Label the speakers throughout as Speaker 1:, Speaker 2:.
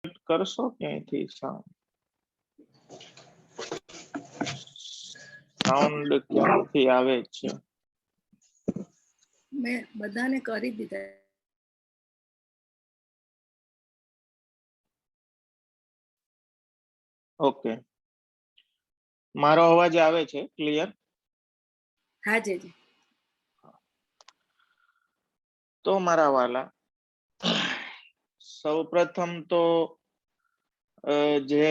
Speaker 1: કરશો ક્યાંયથી સાઉન્ડ ક્યાંથી આવે છે?
Speaker 2: મેં બધાને કરી દીધા.
Speaker 1: ઓકે, મારો અવાજ આવે છે ક્લિયર?
Speaker 2: હા જી.
Speaker 1: તો મારા વાલા, સૌપ્રથમ તો જે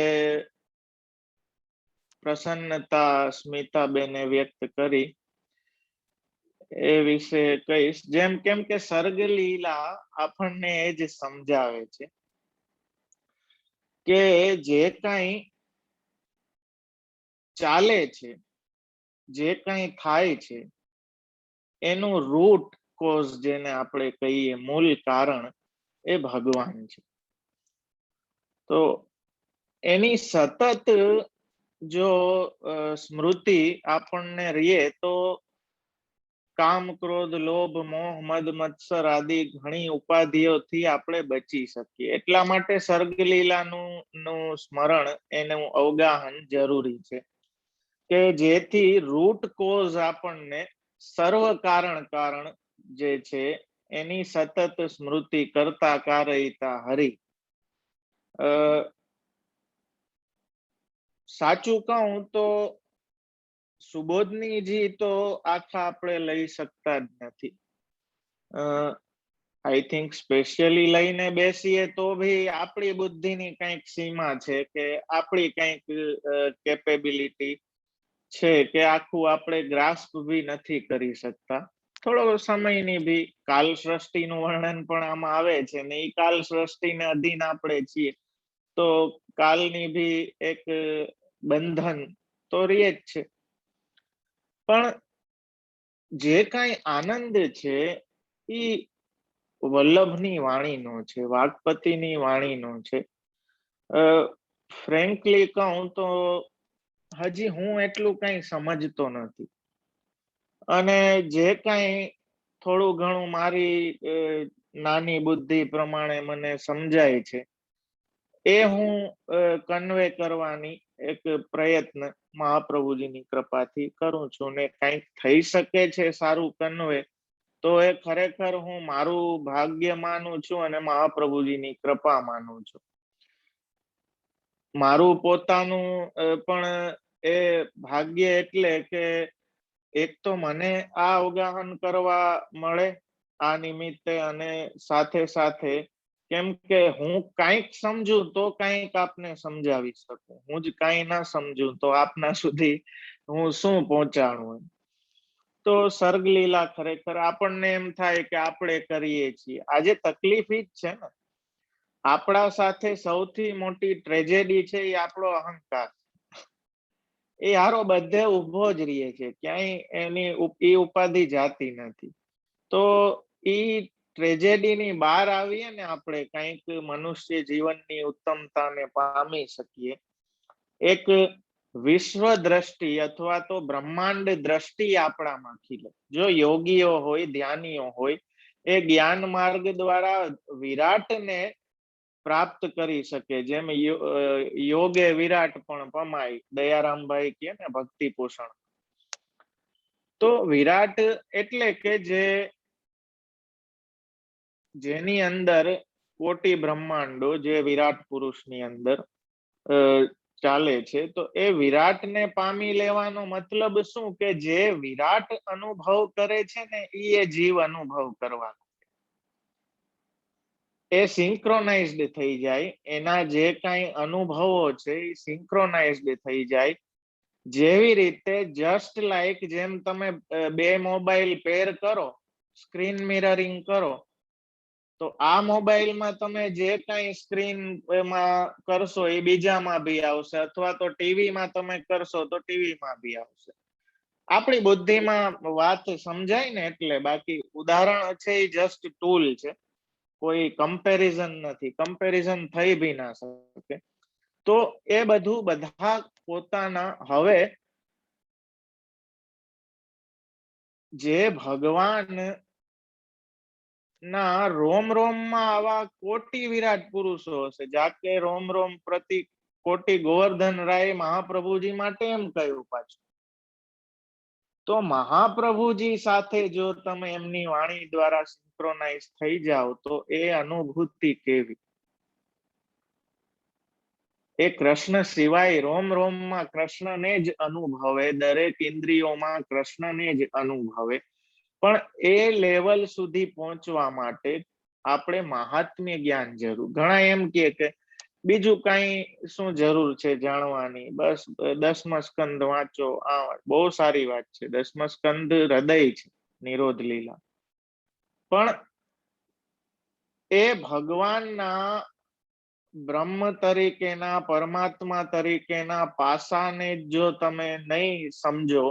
Speaker 1: પ્રસન્નતા સ્મિતાબેને વ્યક્ત કરી એ વિશે કહીશ. જેમ કેમ કે સર્ગલીલા આપણને એ જ સમજાવે છે કે જે કઈ ચાલે છે, જે કઈ થાય છે, એનું રૂટ કોઝ જેને આપણે કહીએ, મૂળ કારણ એ ભગવાન છે. તો એની સતત જો સ્મૃતિ આપણને રહીએ તો કામ, ક્રોધ, લોભ, મોહ, મદ, મત્સર આદિ ઘણી ઉપાધિઓથી આપણે બચી શકીએ. એટલા માટે સર્ગલીલાનું સ્મરણ, એનું અવગાહન જરૂરી છે કે જેથી રૂટ કોઝ આપણને સર્વ કારણ જે છે એની સતત સ્મૃતિ કરતા કારયિતા હરિ. સાચું કહું તો સુબોધનીજી તો આખા આપણે લઈ શકતા જ નથી. આઈ થિંક સ્પેશિયલી લઈને બેસીએ તો ભી આપણી બુદ્ધિની કંઈક સીમા છે કે આપણી કંઈક કેપેબિલિટી છે કે આખું આપણે ગ્રાસ્પ ભી નથી કરી શકતા. થોડો સમયની ભી કાલ સૃષ્ટિનું વર્ણન પણ આમાં આવે છે ને, એ કાલ સૃષ્ટિને અધીન આપણે છીએ તો કાલની ભી એક બંધન તો રહે જ છે. પણ જે કઈ આનંદ છે એ વલ્લભની વાણીનો છે, વાગપતિની વાણીનો છે. ફ્રેન્કલી કહું તો હજી હું એટલું કઈ સમજતો નથી, અને જે કઈ થોડું ઘણું મારી નાની બુદ્ધિ પ્રમાણે મને સમજાય છે એ હું કન્વે કરવાની એક પ્રયત્ન મહાપ્રભુજીની કૃપાથી કરું છું. ને કંઈક થઈ શકે છે સારું કન્વે, તો એ ખરેખર હું મારું ભાગ્ય માનું છું અને મહાપ્રભુજીની કૃપા માનું છું. મારું પોતાનું પણ એ ભાગ્ય એટલે કે એક તો મને આ અવગાહન કરવા મળે આ નિમિત્તે, અને સાથે સાથે કેમ કે હું કંઈક સમજુ તો કંઈક આપને સમજાવી શકું, હું જ કંઈ ના સમજુ તો આપના સુધી હું શું પહોંચાડું. તો સર્ગલીલા ખરેખર આપણને એમ થાય કે આપણે કરીએ છીએ. આજે તકલીફ જ છે ને, આપણા સાથે સૌથી મોટી ટ્રેજેડી છે એ આપણો અહંકાર. એ હારો બધે ઉભો જ રહે છે, ક્યાંય એની એ ઉપાધિ જાતી નથી. તો એ ટ્રેજેડીની બહાર આવીએ ને આપણે કંઈક મનુષ્ય જીવનની ઉત્તમતાને પામી શકીએ. એક વિશ્વ દ્રષ્ટિ અથવા તો બ્રહ્માંડ દ્રષ્ટિ આપણામાં ખીલે. જો યોગીઓ હોય, ધ્યાનીઓ હોય, એ જ્ઞાન માર્ગ દ્વારા વિરાટને પ્રાપ્ત કરી શકે. જેમ યોગે વિરાટ પણ પમાય, દયારામભાઈ કહે ને ભક્તિ પોષણ. તો વિરાટ એટલે કે જેની અંદર કોટી બ્રહ્માંડો જે વિરાટ પુરુષની અંદર ચાલે છે, તો એ વિરાટને પામી લેવાનો મતલબ શું કે જે વિરાટ અનુભવ કરે છે ને એ જીવ અનુભવ કરવાનો. એ સિંક્રોનાઇઝડ થઈ જાય, એના જે કઈ અનુભવો છે એ સિંક્રોનાઇઝડ થઈ જાય. જેવી રીતે જસ્ટ લાઈક જેમ તમે બે મોબાઈલ પેર કરો, સ્ક્રીન મિરરિંગ કરો, તો આ મોબાઈલમાં તમે જે કઈ સ્ક્રીન માં કરશો એ બીજામાં બી આવશે, અથવા તો ટીવીમાં તમે કરશો તો ટીવીમાં બી આવશે. આપણી બુદ્ધિમાં વાત સમજાય ને એટલે, બાકી ઉદાહરણ છે એ જસ્ટ ટૂલ છે, કોઈ કમ્પેરિઝન નથી, કમ્પેરિઝન થઈ બી ના શકે. તો એ બધું બધા પોતાના હવે જે ભગવાન ના, રોમ રોમ માં આવા કોટી વિરાટ પુરુષો હશે. જાકે રોમ રોમ પ્રતિ કોટી ગોવર્ધન રાય મહાપ્રભુજી માટે એમ કહ્યું પાછું. તો મહાપ્રભુજી સાથે જો તમે એમની વાણી દ્વારા સિંક્રોનાઇઝ થઈ જાઓ તો એ અનુભૂતિ કેવી. એ કૃષ્ણ સિવાય રોમ રોમમાં કૃષ્ણને જ અનુભવે, દરેક ઇન્દ્રિયોમાં કૃષ્ણને જ અનુભવે. પણ એ લેવલ સુધી પહોંચવા માટે આપણે મહાત્મ્ય જ્ઞાન જરૂર. ઘણા એમ કે બીજું કઈ શું જરૂર છે જાણવાની, બસ 10મા સ્કંદ વાંચો. આ બહુ સારી વાત છે, 10મા સ્કંદ હૃદય છે નિરોધ લીલા. પણ એ ભગવાનના બ્રહ્મ તરીકેના, પરમાત્મા તરીકેના પાસાને જો તમે નહીં સમજો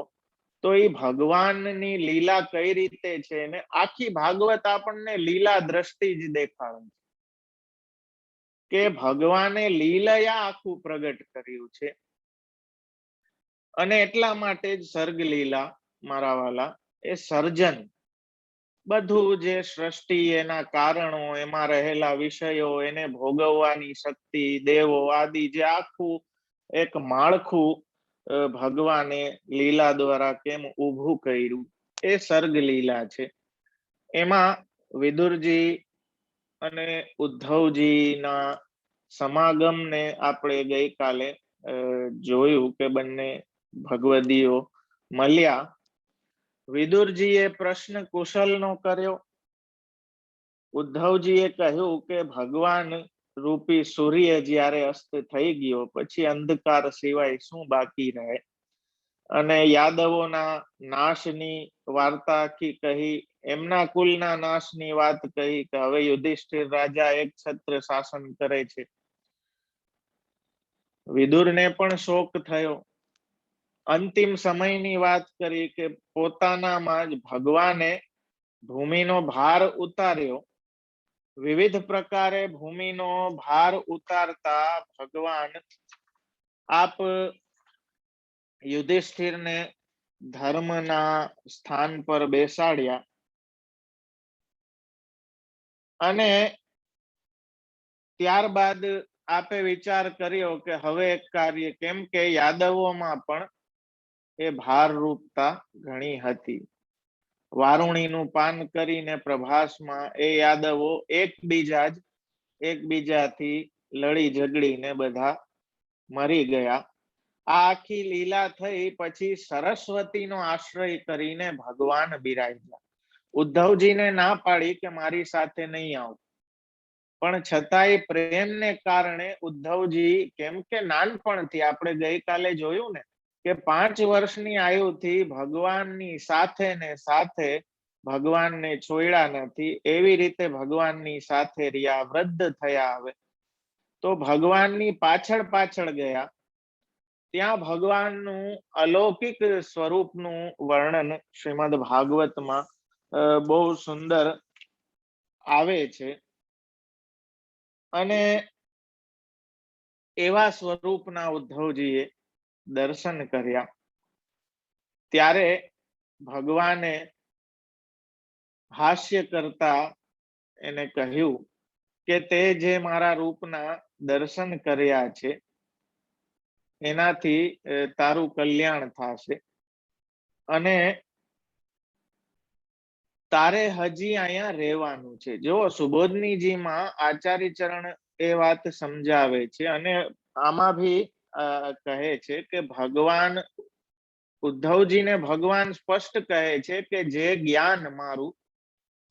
Speaker 1: તો એ ભગવાનની લીલા કઈ રીતે છે ને આખી ભાગવત આપણને લીલા દ્રષ્ટિ જ દેખાડે કે ભગવાને લીલયા આખું પ્રગટ કર્યું છે. અને એટલા માટે જ સર્ગ લીલા મારા વાલા, એ સર્જન, બધું જે સૃષ્ટિ, એના કારણો, એમાં રહેલા વિષયો, એને ભોગવવાની શક્તિ, દેવો આદિ, જે આખું એક માળખું ભગવાને લીલા દ્વારા કેમ ઊભું કર્યું, એ સર્ગ લીલા છે. એમાં વિદુરજી અને ઉદ્ધવજીના સમાગમને આપણે ગઈકાલે જોયું કે બંને ભગવદીઓ મળ્યા. વિદુરજીએ પ્રશ્ન કુશલનો કર્યો. ઉદ્ધવજીએ કહ્યું કે ભગવાન રૂપી સૂર્ય જ્યારે અસ્ત થઈ ગયો પછી અંધકાર સિવાય શું બાકી રહે. અને યાદવોના નાશની વાર્તા આખી કહી, એમના કુલના નાશની વાત કહી કે હવે યુધિષ્ઠિર રાજા એક છત્ર શાસન કરે છે. વિદુરને પણ શોક થયો. અંતિમ સમયની વાત કરી કે પોતાનામાં જ ભગવાને ભૂમિનો ભાર ઉતાર્યો. વિવિધ પ્રકારે ભૂમિનો ભાર ઉતારતા ભગવાન આપ યુધિષ્ઠિરને ધર્મના સ્થાન પર બેસાડ્યા. અને ત્યારબાદ આપે વિચાર કર્યો કે હવે એક કાર્ય, કેમ કે યાદવોમાં પણ એ ભારરૂપતા ઘણી હતી. વારુણીનું પાન કરીને પ્રભાસમાં એ યાદવો એકબીજાથી લડી ઝઘડીને બધા મરી ગયા. આ આખી લીલા થઈ પછી સરસ્વતીનો આશ્રય કરીને ભગવાન બિરાજ્યા. ઉદ્ધવજીને ના પાડી કે મારી સાથે નહીં આવ, પણ છતાંય પ્રેમને કારણે ઉદ્ધવજી, કેમ કે નાનપણથી આપણે ગઈકાલે જોયું ને કે 5 વર્ષની આયુથી ભગવાનની સાથે ને સાથે ભગવાનને છોડ્યા નથી, એવી રીતે ભગવાનની સાથે રહ્યા, વૃદ્ધ થયા. હવે તો ભગવાનની પાછળ પાછળ ગયા. ત્યાં ભગવાનનું અલૌકિક સ્વરૂપનું વર્ણન શ્રીમદ ભાગવતમાં બહુ સુંદર આવે છે. અને એવા સ્વરૂપના ઉદ્ધવજીએ દર્શન કર્યા. ત્યારે ભગવાને હાસ્ય કરતા એને કહ્યું કે તે જે મારા રૂપના દર્શન કર્યા છે એનાથી તારું કલ્યાણ થશે. અને તારે હજી અહીંયા રહેવાનું છે. જો સુબોધનીજીમાં આચાર્ય ચરણ એ વાત સમજાવે છે. અને આમાં ભી કહે છે કે ભગવાન ઉદ્ધવજીને ભગવાન સ્પષ્ટ કહે છે કે જે જ્ઞાન મારું,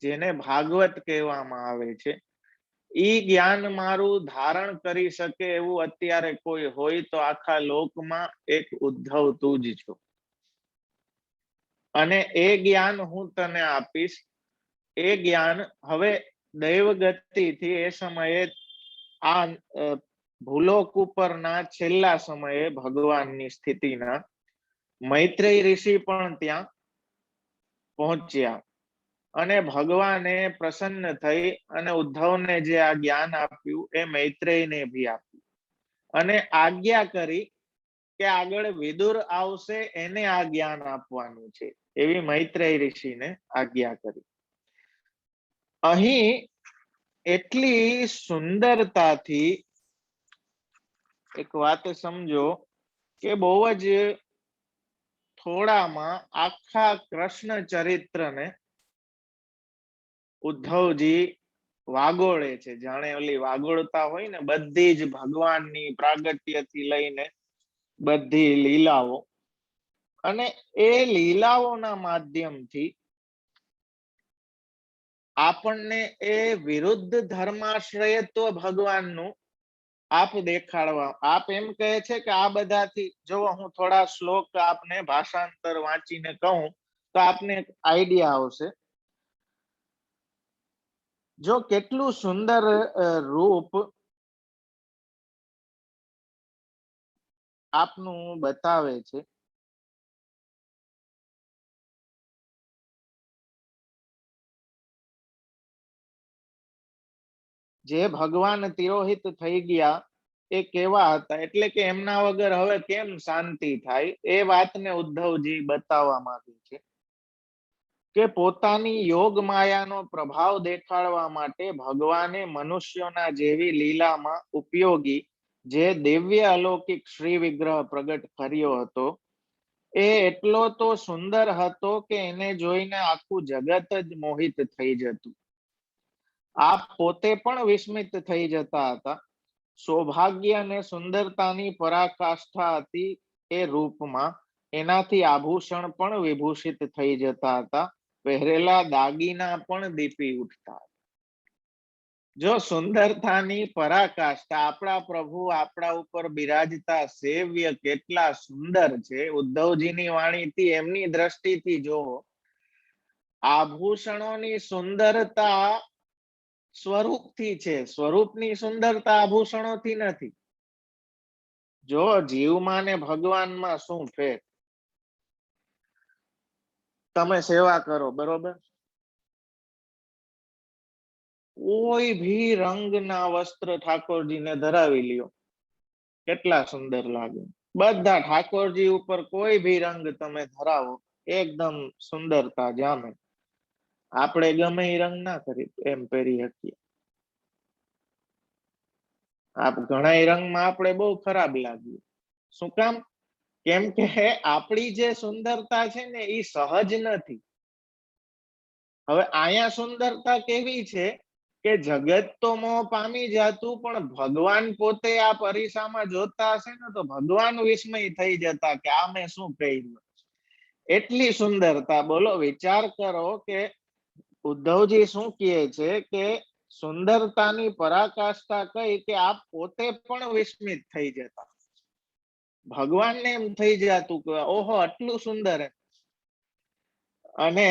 Speaker 1: જેને ભાગવત કહેવામાં આવે છે, ઈ જ્ઞાન મારું ધારણ કરી શકે એવું અત્યારે કોઈ હોય તો આખા લોકમાં એક ઉદ્ધવ તું જ છો. અને એ જ્ઞાન હું તને આપીશ. એ જ્ઞાન હવે દૈવ ગતિથી એ સમયે આ ભૂલોક ઉપરના છેલ્લા સમયે ભગવાનની સ્થિતિના મૈત્રેય ઋષિ પણ ત્યાં પહોંચ્યા. અને ભગવાને પ્રસન્ન થઈ અને ઉદ્ધવને જે આ જ્ઞાન આપ્યું એ મૈત્રેયને ભી આપ્યું. અને આજ્ઞા કરી કે આગળ વિદુર આવશે એને આ જ્ઞાન આપવાનું છે, એવી મૈત્રેય ઋષિને આજ્ઞા કરી. અહીં એટલી સુંદરતાથી એક વાત સમજો કે બહુ જ થોડામાં આખા કૃષ્ણ ચરિત્રને ઉદ્ધવજી વાગોળે છે. જાણે ઓલી વાગોળતા હોય ને બધી જ ભગવાનની પ્રાગટ્યથી લઈને બધી લીલાઓ, અને એ લીલાઓના માધ્યમથી આપણને એ વિરુદ્ધ ધર્માશ્રયત્વ ભગવાનનું આપ દેખાડવા. આપ એમ કહે છે કે આ બધાથી, જો હું થોડા શ્લોક આપને ભાષાંતર વાંચીને કહું તો આપને આઈડિયા આવશે. જો કેટલું સુંદર રૂપ આપનું બતાવે છે. જે ભગવાન તિરોહિત થઈ ગયા એ કેવા હતા, એટલે કે એમના વગર હવે કેમ શાંતિ થાય, એ વાતને ઉદ્ધવજી બતાવવા માંગે છે કે પોતાની યોગ માયાનો પ્રભાવ દેખાડવા માટે ભગવાને મનુષ્યોના જેવી લીલામાં ઉપયોગી જે દિવ્ય અલૌકિક શ્રી વિગ્રહ પ્રગટ કર્યો હતો, એ એટલો તો સુંદર હતો કે એને જોઈને આખું જગત જ મોહિત થઈ જતું. આપ પોતે પણ વિસ્મિત થઈ જતા હતા. સૌભાગ્ય અને સુંદરતાની પરાકાષ્ઠા હતી એ રૂપમાં. એનાથી આભૂષણ પણ વિભૂષિત થઈ જતા હતા. પહેરેલા દાગીના પણ દીપી ઉઠતા. જો સુંદરતાની પરાકાષ્ઠા, આપણા પ્રભુ આપણા ઉપર બિરાજતા સેવ્ય કેટલા સુંદર છે. ઉદ્ધવજીની વાણીથી, એમની દ્રષ્ટિથી જોવો, આભૂષણોની સુંદરતા સ્વરૂપથી છે, સ્વરૂપની સુંદરતા આભૂષણોથી નથી. જો જીવમાં ને ભગવાનમાં શું ફેર. તમે સેવા કરો, બરોબર, કોઈ ભી રંગના વસ્ત્ર ઠાકોરજીને ધરાવી લ્યો, કેટલા સુંદર લાગે. બધા ઠાકોરજી ઉપર કોઈ ભી રંગ તમે ધરાવો, એકદમ સુંદરતા જામે. આપણે ગમે એ રંગ ના કરી એમ પહેરી શકીએ. ઘણા રંગમાં આપણે બહુ ખરાબ લાગીએ. શું કામ? કેમ કે આપણી જે સુંદરતા છે ને એ સહજ નથી. હવે અહીંયા સુંદરતા કેવી છે કે જગત તો મોહ પામી જતું, પણ ભગવાન પોતે આ પરીસામાં જોતા હશે ને તો ભગવાન વિસ્મય થઈ જતા કે આ મેં શું કર્યું. એટલી સુંદરતા. બોલો, વિચાર કરો કે ઉદ્ધવજી શું કહે છે કે સુંદરતાની પરાકાષ્ઠા કઈ કે આપ પોતે પણ વિસ્મિત થઈ જતા. ભગવાનને એમ થઈ જતું કે ઓહો આટલું સુંદર. અને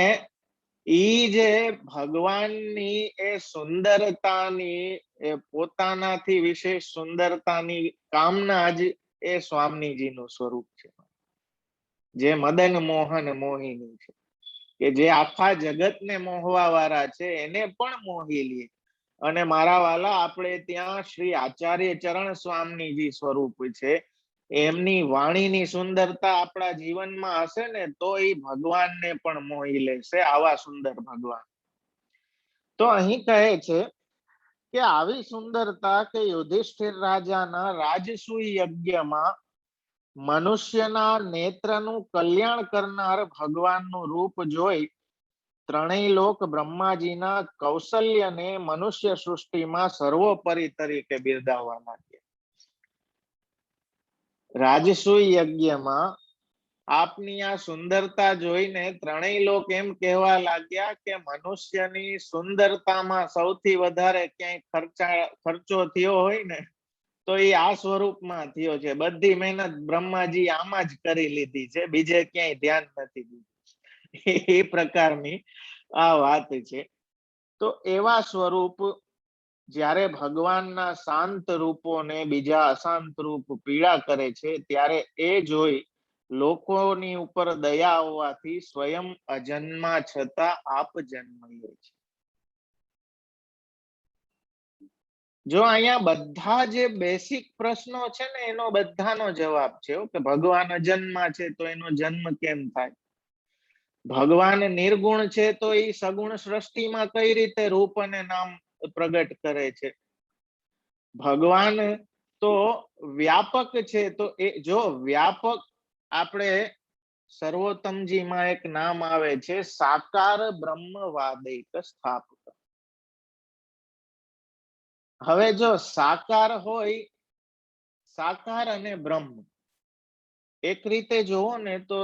Speaker 1: ઈ જે ભગવાનની એ સુંદરતાની, એ પોતાનાથી વિશેષ સુંદરતાની કામના જ એ સ્વામીજીનું સ્વરૂપ છે, જે મદન મોહન મોહિની છે, કે જે આખા જગતને મોહવા વાળા છે, એને પણ મોહી લે. અને મારા વાલા, આપણે ત્યાં શ્રી આચાર્ય ચરણ સ્વામીજી સ્વરૂપ છે, એમની વાણીની સુંદરતા આપણા જીવનમાં હશે ને તો એ ભગવાનને પણ મોહી લેશે. આવા સુંદર ભગવાન. તો અહીં કહે છે કે આવી સુંદરતા કે યુધિષ્ઠિર રાજાના રાજસૂય યજ્ઞમાં મનુષ્યના નેત્રનું કલ્યાણ કરનાર ભગવાનનું રૂપ જોઈ ત્રણેય લોક બ્રહ્માજીના કૌશલ્યને મનુષ્ય સૃષ્ટિમાં સર્વોપરી તરીકે બિરદાવવા લાગ્યા. રાજસૂય યજ્ઞમાં આપની આ સુંદરતા જોઈને ત્રણેય લોક એમ કહેવા લાગ્યા કે મનુષ્યની સુંદરતામાં સૌથી વધારે ક્યાંય ખર્ચો થયો હોય ને તો એ આ સ્વરૂપમાં થયો છે. બધી મહેનત બ્રહ્માજી આમાં જ કરી લીધી છે, બીજે ક્યાંય ધ્યાન નથી દીધું. એ પ્રકારની આ વાત છે. તો એવા સ્વરૂપ જ્યારે ભગવાનના શાંત રૂપોને બીજા અશાંત રૂપ પીડા કરે છે, ત્યારે એ જોઈ લોકોની ઉપર દયા હોવાથી સ્વયં અજન્મા છતાં આપ જન્મ લે છે. જો અહીંયા બધા જે બેસિક પ્રશ્નો છે ને એનો બધાનો જવાબ છે કે ભગવાન અજન્મા છે તો એનો જન્મ કેમ થાય. ભગવાન નિર્ગુણ છે તો એ સગુણ સૃષ્ટિમાં કઈ રીતે રૂપ અને નામ પ્રગટ કરે છે? ભગવાન તો વ્યાપક છે, તો એ જો વ્યાપક આપણે સર્વોત્તમજીમાં એક નામ આવે છે સાકાર બ્રહ્મવાદૈક સ્થાપક. હવે જો સાકાર હોય, સાકાર અને બ્રહ્મ એક રીતે જોવો ને તો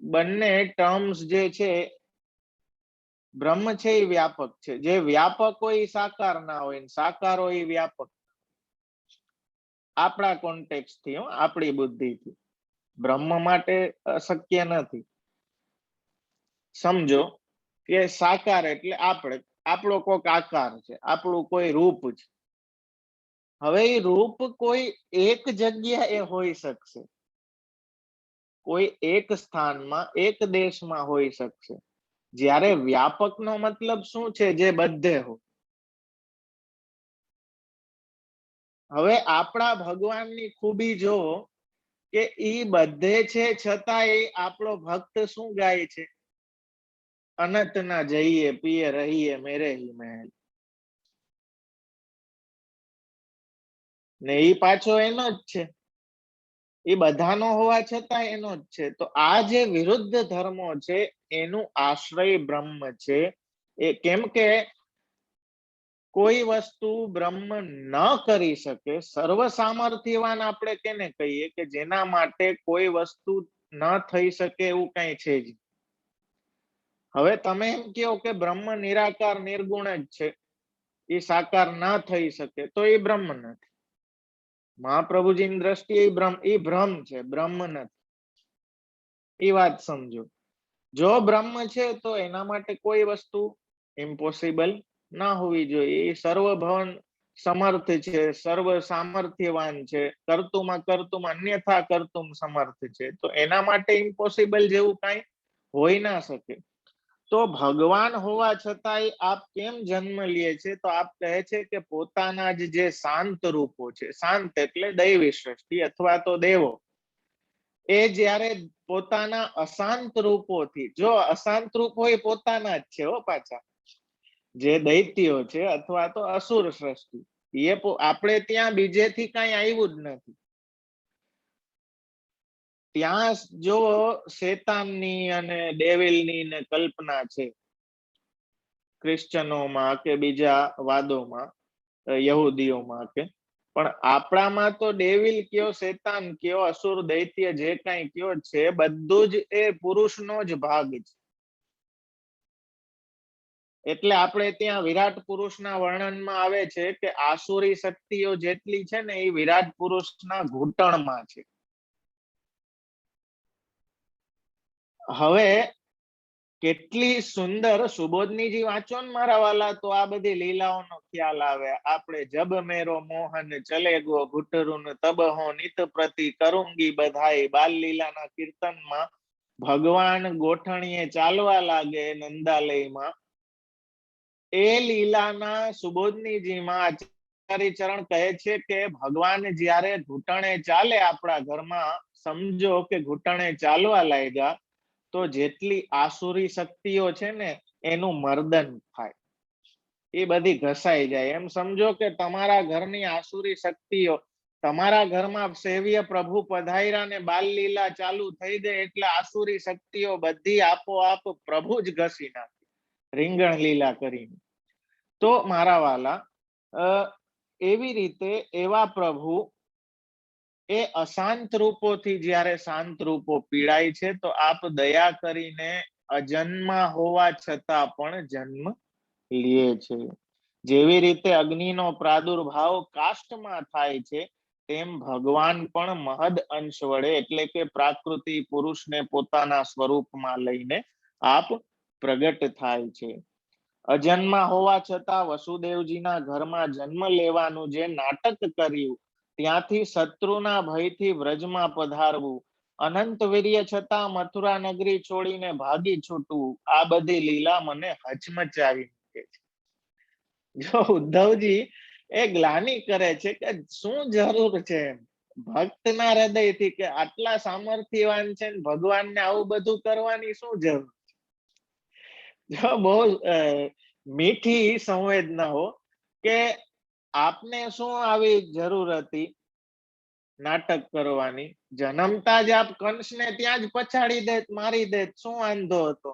Speaker 1: બંને ટર્મ્સ જે છે, બ્રહ્મ છે એ વ્યાપક છે. જે વ્યાપક હોય એ સાકાર ના હોય, સાકાર હોય એ વ્યાપક. આપણા કોન્ટેક્સ્ટ થી, આપણી બુદ્ધિથી બ્રહ્મ માટે અશક્ય નથી. સમજો કે સાકાર એટલે આપણે, આપણો કોઈક આકાર છે, આપણું કોઈ રૂપ છે. હવે એ રૂપ કોઈ એક જગ્યાએ હોઈ શકશે, કોઈ એક સ્થાનમાં, એક દેશમાં હોઈ શકશે. જ્યારે વ્યાપકનો મતલબ શું છે? જે બધે હોય. હવે આપણા ભગવાનની ખૂબી જો કે ઈ બધે છે છતાં એ આપણો ભક્ત શું ગાય છે? અનંત ના જઈએ પિયે રહીએ મેરે હી મહેલ. ને એ પાછો એનો જ છે, એ બધાનો હોવા છતાં એનો જ છે. તો આ જે વિરુદ્ધ ધર્મો છે એનું આશ્રય બ્રહ્મ છે. એ કેમ કે કોઈ વસ્તુ બ્રહ્મ ન કરી શકે, સર્વ સામર્થ્યવાન આપણે કેને કહીએ? કે જેના માટે કોઈ વસ્તુ ન થઈ શકે એવું કઈ છે જ. હવે તમે એમ કહો કે બ્રહ્મ નિરાકાર નિર્ગુણ જ છે, એ સાકાર ના થઈ શકે, તો એ બ્રહ્મ નથી. મહાપ્રભુજીની દ્રષ્ટિએ એ ભ્રમ છે, બ્રહ્મ નથી. એ વાત સમજો. જો બ્રહ્મ છે તો એના માટે કોઈ વસ્તુ ઇમ્પોસિબલ ના હોવી જોઈએ. એ સર્વભવન સમર્થ છે, સર્વ સામર્થ્યવાન છે, કર્તુમાં કર્તુમ અન્યથા કર્તુમ સમર્થ છે. તો એના માટે ઇમ્પોસિબલ જેવું કઈ હોઈ ના શકે. તો ભગવાન હોવા છતાંય આપ કેમ જન્મ લે છે? તો આપ કહે છે કે પોતાના જ જે શાંત રૂપો છે, શાંત એટલે દૈવી સૃષ્ટિ અથવા તો દેવો, એ જ્યારે પોતાના અશાંત રૂપોથી, જો અશાંત રૂપ હોય પોતાના જ છે હો પાછા, જે દૈત્યો છે અથવા તો અસુર સૃષ્ટિ, એ આપણે ત્યાં બીજેથી કઈ આવ્યું જ નથી. ત્યાં જો શેતાનની અને ડેવિલની ને કલ્પના છે ક્રિશ્ચનોમાં કે બીજા વાદોમાં, યહૂદીઓમાં કે, પણ આપણામાં તો ડેવિલ કયો, શેતાન કયો, અસુર દૈત્ય જે કઈ કયો છે, બધું જ એ પુરુષનો જ ભાગ છે. એટલે આપણે ત્યાં વિરાટ પુરુષના વર્ણનમાં આવે છે કે આસુરી શક્તિઓ જેટલી છે ને એ વિરાટ પુરુષના ઘૂંટણમાં છે. હવે કેટલી સુંદર, સુબોધનીજી વાંચો ને મારા વાલા, તો આ બધી લીલાઓનો ખ્યાલ આવે. આપણે જબ મેરો મોહન ચલે ગો ઘુટરુન તબ હો નિત પ્રતિ કરુંગી બધાઈ, બાલ લીલાના કીર્તનમાં ભગવાન ગોઠણીએ ચાલવા લાગે નંદાલયમાં, એ લીલાના સુબોધનીજીમાં આચાર્ય ચરણ કહે છે કે ભગવાન જ્યારે ઘૂંટણે ચાલે આપણા ઘરમાં, સમજો કે ઘૂંટણે ચાલવા લાગ્યા, તો જેટલી આસુરી શક્તિઓ છે ને એનું મર્દન થાય, એ બધી ઘસાઈ જાય. એમ સમજો કે તમારા ઘરની આસુરી શક્તિઓ, તમારા ઘરમાં સેવ્ય પ્રભુ પધાર્યા ને બાલ લીલા ચાલુ થઈ ગઈ એટલે આસુરી શક્તિઓ બધી આપોઆપ પ્રભુ જ ઘસી નાખે રીંગણ લીલા કરીને. તો મારા વાલા, એવી રીતે એવા પ્રભુ એ અશાંત રૂપોથી જ્યારે શાંત રૂપો પીડાય છે, તો આપ દયા કરીને અજન્મા હોવા છતાં પણ જન્મ લે છે. જેવી રીતે અગ્નિનો પ્રાદુર્ભાવ કાષ્ટમાં થાય છે, તેમ ભગવાન પણ મહદ અંશ વડે એટલે કે પ્રાકૃતિ પુરુષને પોતાના સ્વરૂપમાં લઈને આપ પ્રગટ થાય છે. અજન્મા હોવા છતાં વસુદેવજીના ઘરમાં જન્મ લેવાનું જે નાટક કર્યું, ત્યાંથી શત્રુના ભયથી વ્રજમાં પધારવું, અનંત વીર્ય છતાં મથુરા નગરી છોડીને ભાગી છૂટવું, આ બધી લીલા મને હચમચાવી મૂકે છે. જો ઉદ્ધવજી એ ગ્લાની કરે છે કે શું જરૂર છે ભક્તના હૃદયથી, કે આટલા સામર્થ્યવાન છે ભગવાનને આવું બધું કરવાની શું જરૂર છે? જો બહુ મીઠી સંવેદનાઓ કે આપને શું આવી જરૂર હતી નાટક કરવાની? જન્મતા જ આપ કંસને ત્યાં જ પછાડી દેત, મારી દેત, શું વાંધો હતો?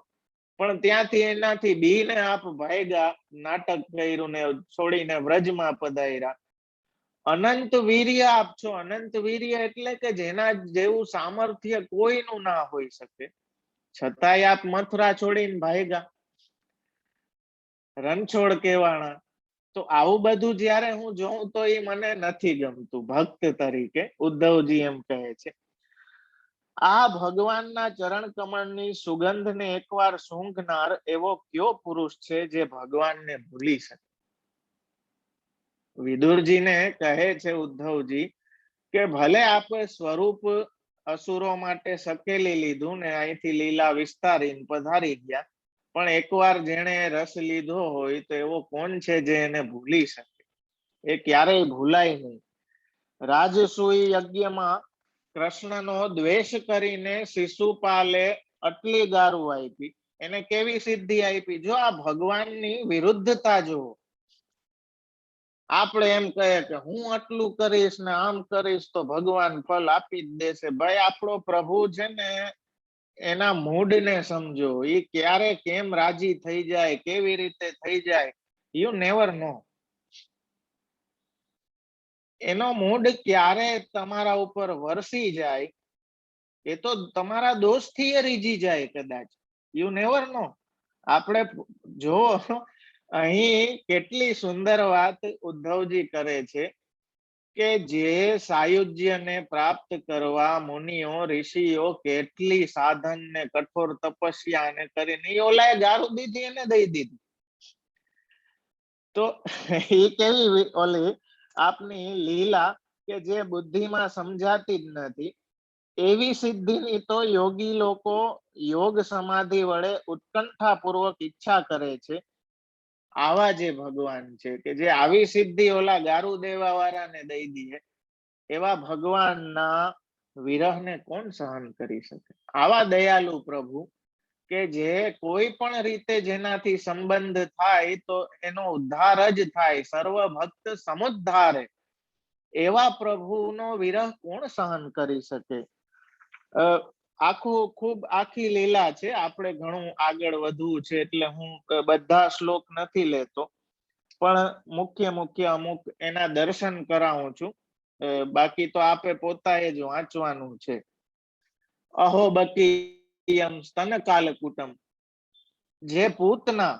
Speaker 1: પણ ત્યાંથી એનાથી બીને આપ ભાગ્યા, નાટક કર્યું ને છોડીને વ્રજમાં પધાર્યા. અનંત વીર્ય આપ છો. અનંત વીર્ય એટલે કે જેના જેવું સામર્થ્ય કોઈનું ના હોઈ શકે, છતાંય આપ મથુરા છોડીને ભાગ્યા, રણછોડ કેવાણા. તો આવું બધું જ્યારે હું જોઉં તો એ મને નથી ગમતું ભક્ત તરીકે. ઉદ્ધવજી એમ કહે છે, આ ભગવાનના ચરણ કમળની સુગંધને એકવાર સૂંઘનાર એવો કયો પુરુષ છે જે ભગવાનને ભૂલી શકે? વિદુરજીને કહે છે ઉદ્ધવજી કે ભલે આપણે સ્વરૂપ અસુરો માટે સકેલી લીધું ને અહીંથી લીલા વિસ્તારીને પધારી ગયા, પણ એકવાર જેણે રસ લીધો હોય તો એવો કોણ છે જે એને ભૂલી શકે? એ ક્યારેય ભૂલાય નહીં. રાજસૂય યજ્ઞમાં કૃષ્ણનો દ્વેષ કરીને શિશુપાલે આટલી ગારું આપી. એને કેવી સિદ્ધિ આપી? જો આ ભગવાનની વિરુદ્ધતા જુઓ. આપણે એમ કહે કે હું આટલું કરીશ ને આમ કરીશ તો ભગવાન ફળ આપી જ દેશે. ભાઈ, આપણો પ્રભુ છે ને, એના મૂડ ને સમજો. એ ક્યારે કેમ રાજી થઈ જાય, કેવી રીતે થઈ જાય, યુ નેવર નો. એનો મૂડ ક્યારે તમારા ઉપર વરસી જાય એ તો તમારા દોષથી એ રીઝી જાય કદાચ. યુ નેવર નો. આપણે જો અહીં કેટલી સુંદર વાત ઉદ્ધવજી કરે છે કે જે સાયુજ્યને પ્રાપ્ત કરવા મુનિઓ ઋષિઓ કેટલી સાધન ને કઠોર તપસ્યા ને કરીને ઓલાએ ગારું દીધી, એને દઈ દીધી. તો એ કેવી ઓલી આપની લીલા કે જે બુદ્ધિમાં સમજાતી જ નથી. એવી સિદ્ધિની તો યોગી લોકો યોગ સમાધિ વડે ઉત્કંઠા પૂર્વક ઈચ્છા કરે છે. આવા જે ભગવાન છે કે જે આવી સિદ્ધિ ઓલા ગારુ દેવા વાળાને દઈ દે, એવા ભગવાનના વિરહને કોણ સહન કરી શકે? આવા દયાલુ પ્રભુ કે જે કોઈ પણ રીતે જેનાથી સંબંધ થાય તો એનો ઉદ્ધાર જ થાય, સર્વ ભક્ત સમુદ્ધારે, એવા પ્રભુનો વિરહ કોણ સહન કરી શકે? આખું ખૂબ આખી લીલા છે. આપણે ઘણું આગળ વધવું છે એટલે હું બધા શ્લોક નથી લેતો, પણ મુખ્ય મુખ્ય અમુક એના દર્શન કરાવું છું. બાકી તો આપે પોતાએ જ વાંચવાનું છે. અહો બકીયમ સ્તન કાલકૂટમ. જે પૂતના,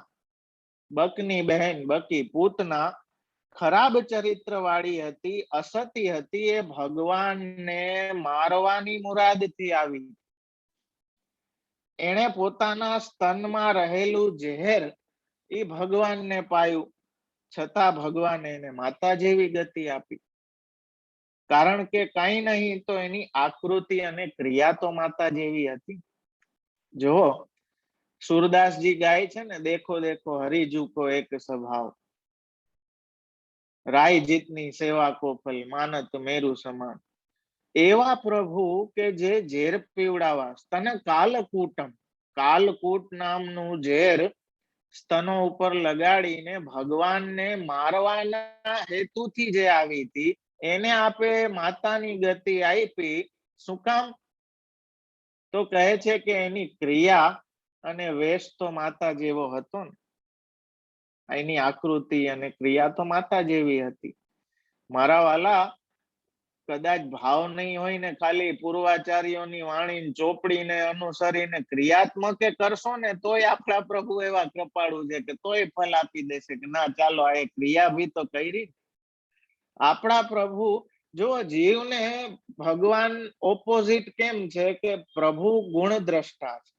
Speaker 1: બકની બહેન બકી પૂતના ખરાબ ચરિત્ર વાળી હતી, અસતી હતી, એ ભગવાનને મારવાની મુરાદથી આવી. એણે પોતાના સ્તનમાં રહેલું ઝેર એ ભગવાનને પાયું, છતાં ભગવાને એને માતા જેવી ગતિ આપી. કારણ કે કઈ નહીં તો એની આકૃતિ અને ક્રિયા તો માતા જેવી હતી. જો સુરદાસજી ગાય છે ને, દેખો દેખો હરિજુ કો એક સ્વભાવ, રાય જીતની સેવા કો ફલ, માનત મેરુ સમાન. એવા પ્રભુ કે જે ઝેર પીવડાવા, સ્તન કાલકૂટમ, કાલકૂટ નામનું ઝેર સ્તનો ઉપર લગાડીને ભગવાનને મારવાના હેતુથી જે આવી હતી, એને આપે માતાની ગતિ આપી. શું કામ? તો કહે છે કે એની ક્રિયા અને વેશ તો માતા જેવો હતો ને, એની આકૃતિ અને ક્રિયા તો માતા જેવી હતી. મારા વાલા, કદાચ ભાવ નહીં હોય ને ખાલી પૂર્વાચાર્યોની વાણી ચોપડીને અનુસરીને ક્રિયાત્મક કરશો ને તોય આપણા પ્રભુ એવા કૃપાળુ છે કે તોય ફલ આપી દેશે કે ના ચાલો આ ક્રિયા બી તો કરી. આપણા પ્રભુ જો જીવને ભગવાન ઓપોઝિટ કેમ છે કે પ્રભુ ગુણ દ્રષ્ટા છે.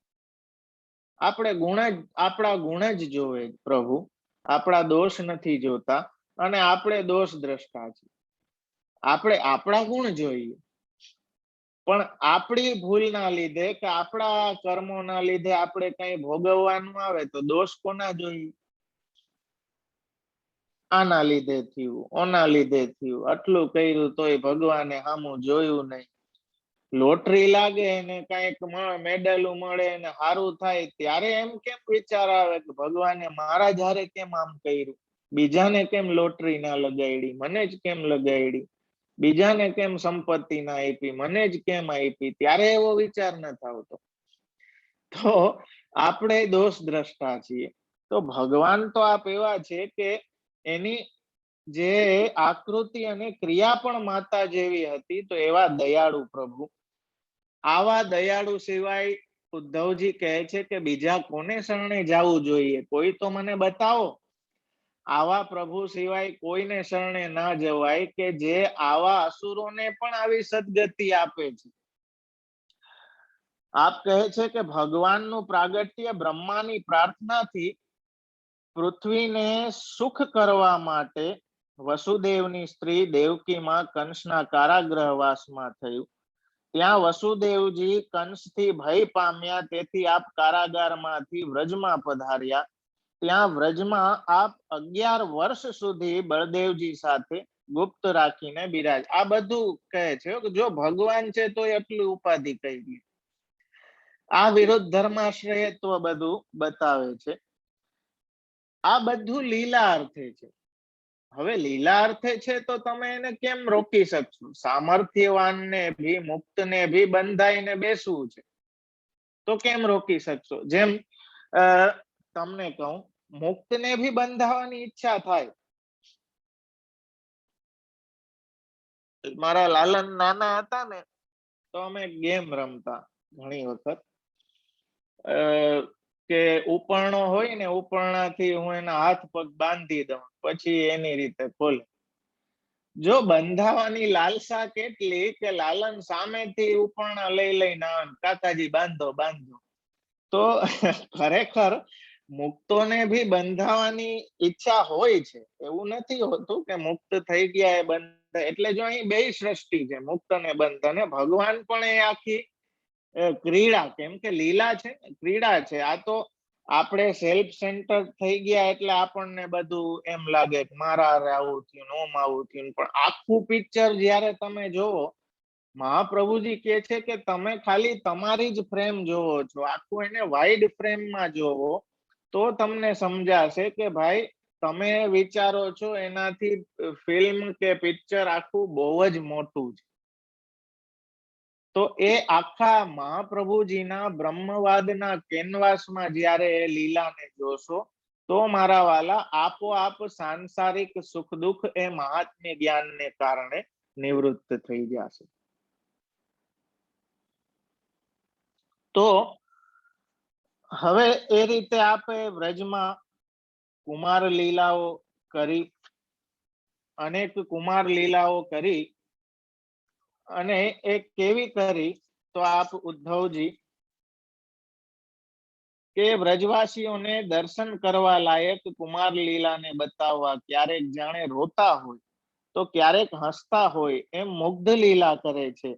Speaker 1: આપણે ગુણ જ, આપણા ગુણ જ જોવે પ્રભુ, આપણા દોષ નથી જોતા, અને આપણે દોષ દ્રષ્ટા છે. આપણે આપણા ગુણ જોઈએ, પણ આપણી ભૂલના લીધે કે આપણા કર્મોના લીધે આપણે કઈ ભોગવવાનું આવે તો દોષ કોના જોઈએ? આના લીધે થયું, ઓના લીધે થયું, આટલું કર્યું તોય ભગવાને સામું જોયું નહીં. લોટરી લાગે ને કઈક મેડલ મળે ને સારું થાય ત્યારે એમ કેમ વિચાર આવે કે ભગવાને મારા જારે કેમ આમ કર્યું, બીજાને કેમ લોટરી ના લગાડી, મને જ કેમ લગાડી, બીજાને કેમ સંપત્તિ ના આપી, મને જ કેમ આપી, ત્યારે એવો વિચાર નથી આવતો. તો આપણે દોષ દ્રષ્ટા છીએ. તો ભગવાન તો આપ એવા છે કે એની જે આકૃતિ અને ક્રિયા પણ માતા જેવી હતી, તો એવા દયાળુ પ્રભુ, આવા દયાળુ સિવાય ઉદ્ધવજી કહે છે કે બીજા કોને શરણે જવું જોઈએ, કોઈ તો મને બતાવો. આવા પ્રભુ સિવાય કોઈને શરણે ના જવાય કે જે આવા અસુરોને પણ આવી સદગતિ આપે છે. આપ કહે છે કે ભગવાનનું પ્રાગટ્ય બ્રહ્માની પ્રાર્થનાથી પૃથ્વીને સુખ કરવા માટે વસુદેવની સ્ત્રી દેવકીમાં કંસના કારાગૃહવાસમાં થયું. ત્યાં વસુદેવજી કંસથી ભય પામ્યા, તેથી આપ કારાગારમાંથી વ્રજમાં પધાર્યા. ત્યાં વ્રજમાં આપ 11 વર્ષ સુધી બળદેવજી સાથે ગુપ્ત રાખીને બિરાજ. આ બધું કહે છે કે જો ભગવાન છે તો એટલી ઉપાધિ કહી. આ વિરુદ્ધ ધર્માશ્રયત્વ બધું બતાવે છે. આ બધું લીલા અર્થે છે. હવે લીલા અર્થે છે તો તમે એને કેમ રોકી શકશો? સામર્થ્યવાનને ભી મુક્તને ભી બંધાઈને બેસવું છે, તો કેમ રોકી શકશો? જેમ તમને કહું, મુક્તને ભી બંધાવવાની ઈચ્છા થાય. મારા લાલન નાના હતા ને તો અમે ગેમ રમતા ઘણી વખત, કે ઉપરણો હોય ને, ઉપરણાથી હું એના હાથ પગ બાંધી દઉં, પછી એની રીતે ખોલે. જો બંધાવાની લાલસા કેટલી કે લાલન સામેથી ઉપરણા લઈ લઈને કાકાજી બાંધો બાંધો, તો ખરેખર મુક્તોને ભી બંધાવાની ઈચ્છા હોય છે. એવું નથી હોતું કે મુક્ત થઈ ગયા એ બંધ. એટલે જો અહીં બે સૃષ્ટિ છે, મુક્ત અને બંધ, અને ભગવાન પણ એ આખી ક્રીડા, કેમ કે લીલા છે, ક્રીડા છે. આ તો આપણે સેલ્ફ સેન્ટર થઈ ગયા એટલે આપણને બધું એમ લાગે કે મારા આવું થયું, ઓમ આવું થયું. પણ આખું પિક્ચર જયારે તમે જોવો, મહાપ્રભુજી કે છે કે તમે ખાલી તમારી જ ફ્રેમ જોવો છો, આખું એને વાઇડ ફ્રેમમાં જોવો તો તમને સમજાશે કે ભાઈ તમે વિચારો છો એનાથી ફિલ્મ કે પિક્ચર આખું બહુ જ મોટું છે. તો એ આખા મહાપ્રભુજીના બ્રહ્મવાદના કેનવાસમાં જ્યારે એ લીલાને જોશો તો મારા વાલા આપોઆપ સાંસારિક સુખ દુઃખ એ મહાત્મ્ય જ્ઞાનને કારણે નિવૃત્ત થઈ જશે. તો હવે એ રીતે આપે વ્રજમાં કુમાર લીલાઓ કરી, અનેક કુમાર લીલાઓ કરી, અને એક કેવી કરી તો આપ ઉદ્ધવજી કે વ્રજવાસીઓને દર્શન કરવા લાયક કુમાર લીલાને બતાવવા ક્યારેક જાણે રોતા હોય તો ક્યારેક હસતા હોય એમ મુગ્ધ લીલા કરે છે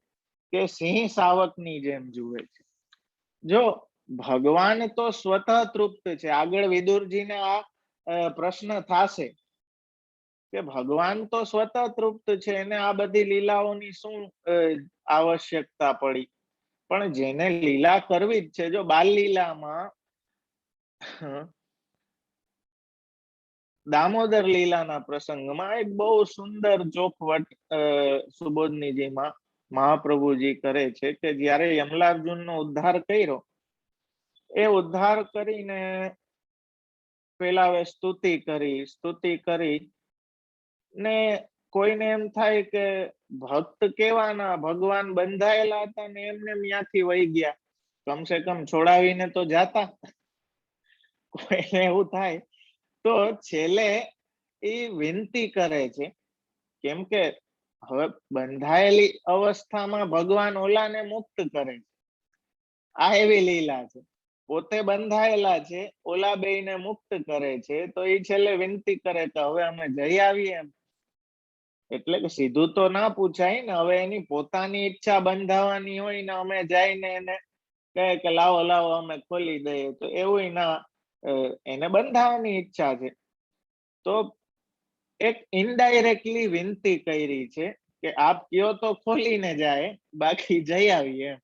Speaker 1: કે સિંહ સાવકની જેમ જુએ છે. જો ભગવાન તો સ્વતઃ તૃપ્ત છે. આગળ વિદુરજીને આ પ્રશ્ન થશે કે ભગવાન તો સ્વતઃ તૃપ્ત છે, એને આ બધી લીલાઓની શું આવશ્યકતા પડી? પણ જેને લીલા કરવી જ છે, જો બાલ લીલામાં દામોદર લીલાના પ્રસંગમાં એક બહુ સુંદર ચોખવટ સુબોધનીજીમાં મહાપ્રભુજી કરે છે કે જ્યારે યમલાર્જુનનો ઉદ્ધાર કર્યો, એ ઉદ્ધાર કરીને પેલા સ્તુતિ કરી ને કોઈને એમ થાય કે ભક્ત કેવાના, ભગવાન બંધાયેલા હતા ને એમને ત્યાંથી વહી ગયા, કમસે કમ છોડાવીને તો જાતા. કોઈને એવું થાય તો છેલ્લે એ વિનંતી કરે છે, કેમ કે હવે બંધાયેલી અવસ્થામાં ભગવાન ઓલાને મુક્ત કરે છે. આ એવી લીલા છે. પોતે બંધાયેલા છે, ઓલા બેયને મુક્ત કરે છે, તો એ છેલ્લે વિનંતી કરે કે હવે અમે જઈ આવીએ એમ. એટલે કે સીધું તો ના પૂછાય ને, હવે એની પોતાની ઈચ્છા બંધાવાની હોય ને અમે જઈને એને કહે કે લાવો લાવો અમે ખોલી દઈએ, તો એવું ના, એને બંધાવાની ઈચ્છા છે. તો એક ઇનડાયરેક્ટલી વિનંતી કરી છે કે આપ કયો તો ખોલીને જાય, બાકી જઈ આવીએ એમ.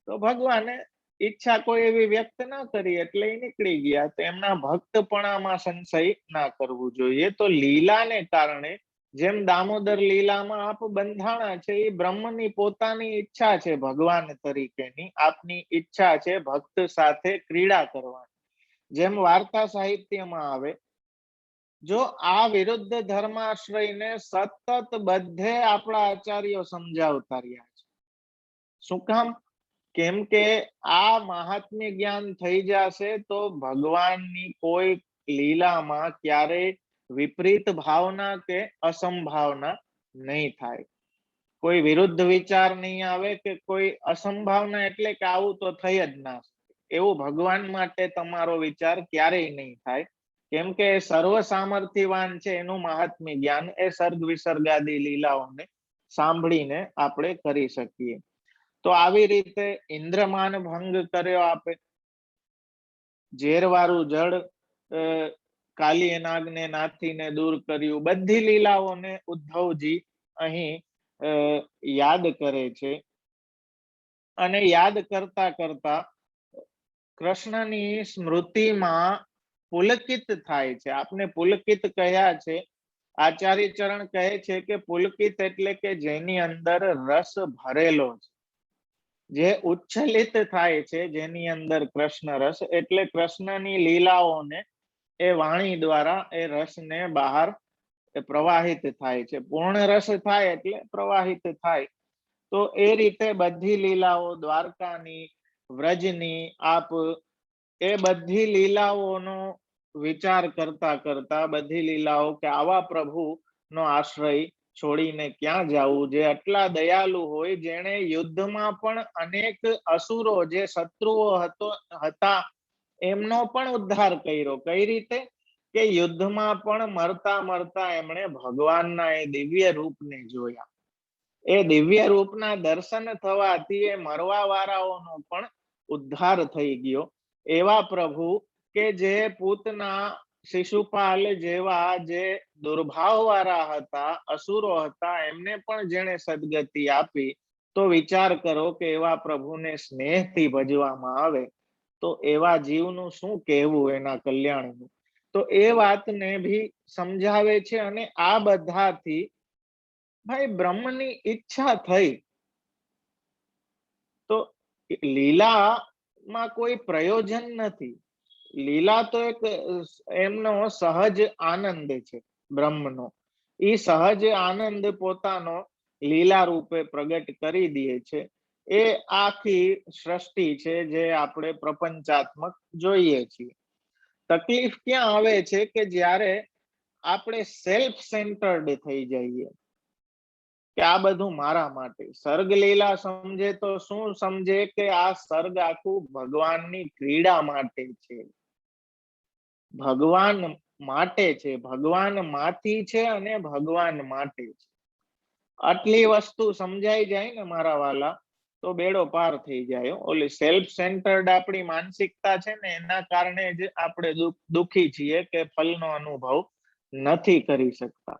Speaker 1: તો ભગવાને ઈચ્છા કોઈ એવી વ્યક્ત ના કરી એટલે એ નીકળી ગયા. તો એમના ભક્તપણામાં સંશય ના કરવું જોઈએ. તો લીલાને કારણે જેમ દામોદર લીલામાં આપ બંધાણા છે, એ બ્રહ્મની પોતાની ઈચ્છા છે ભગવાન તરીકેની. આપની ઈચ્છા છે ભક્ત સાથે ક્રીડા કરવાની. જેમ વાર્તા સાહિત્યમાં આવે, જો આ વિરુદ્ધ ધર્માશ્રયને સતત બધે આપણા આચાર્યો સમજાવતા રહ્યા છે. શું કામ? કેમ કે આ મહાત્મ્ય જ્ઞાન થઈ જશે તો ભગવાનની કોઈ લીલામાં ક્યારેય વિપરીત ભાવના કે અસંભાવના નહીં થાય. કોઈ વિરુદ્ધ વિચાર નહીં આવે કે કોઈ અસંભાવના એટલે કે આવું તો થઈ જ ના શકે, એવું ભગવાન માટે તમારો વિચાર ક્યારેય નહીં થાય. કેમ કે સર્વ સામર્થ્યવાન છે, એનું મહાત્મ્ય જ્ઞાન એ સર્ગ વિસર્ગાદી લીલાઓને સાંભળીને આપણે કરી શકીએ. તો આવી રીતે ઇન્દ્રમાન ભંગ કર્યો આપે, ઝેરવાળું જળ કાલી નાગને નાથીને દૂર કર્યું. બધી લીલાઓને ઉદ્ધવજી અહીં યાદ કરે છે. અને યાદ કરતા કરતા કૃષ્ણની સ્મૃતિમાં પુલકિત થાય છે. આપને પુલકિત કહ્યા છે. આચાર્ય ચરણ કહે છે કે પુલકિત એટલે કે જેની અંદર રસ ભરેલો છે, જે ઉચ્છલિત થાય છે, જેની અંદર કૃષ્ણ રસ, એટલે કૃષ્ણની લીલાઓને એ વાણી દ્વારા એ રસને બહાર પ્રવાહિત થાય છે. પૂર્ણ રસ થાય એટલે પ્રવાહિત થાય. તો એ રીતે બધી લીલાઓ, દ્વારકાની, વ્રજની, આપ એ બધી લીલાઓનો વિચાર કરતા કરતા બધી લીલાઓ કે આવા પ્રભુનો આશ્રય છોડીને ક્યાં જવું, જે આટલા દયાળુ હોય, જેણે યુદ્ધમાં પણ અનેક અસુરો જે શત્રુઓ હતા એમનો પણ ઉદ્ધાર કર્યો. કઈ રીતે? કે યુદ્ધમાં પણ મરતા મરતા એમણે ભગવાનના એ દિવ્ય રૂપને જોયા. એ દિવ્ય રૂપના દર્શન થવાથી એ મરવા વાળાઓનો પણ ઉદ્ધાર થઈ ગયો. એવા પ્રભુ કે જે પૂતના શિશુપાલ જેવા જે દુર્ભાવ વાળા હતા, અસુરો હતા, એમને પણ જેણે સદગતિ આપી. તો વિચાર કરો કે એવા પ્રભુને સ્નેહથી ભજવામાં આવે તો એવા જીવનું શું કહેવું એના કલ્યાણનું. તો એ વાતને ભી સમજાવે છે. અને આ બધાથી ભાઈ બ્રહ્મની ઈચ્છા થઈ તો લીલામાં કોઈ પ્રયોજન નથી. લીલા તો એક એમનો સહજ આનંદ છે બ્રહ્મનો. એ સહજ આનંદ પોતાનો લીલા રૂપે પ્રગટ કરી દે છે. એ આખી સૃષ્ટિ છે જે આપણે પ્રપંચાત્મક જોઈએ છીએ. તકલીફ ક્યાં આવે છે કે જ્યારે આપણે સેલ્ફ સેન્ટર્ડ થઈ જઈએ કે આ બધું મારા માટે. સર્ગ લીલા સમજે તો શું સમજે કે આ સર્ગ આખું ભગવાનની ક્રીડા માટે છે, ભગવાન માટે છે, ભગવાન માંથી છે અને ભગવાન માટે છે. આટલી વસ્તુ સમજાઈ જાય ને મારા વાલા તો બેડો પાર થઈ જાય. ઓલી સેલ્ફ સેન્ટર્ડ આપણી માનસિકતા છે ને એના કારણે જ આપણે દુખી છીએ કે ફલનો અનુભવ નથી કરી શકતા.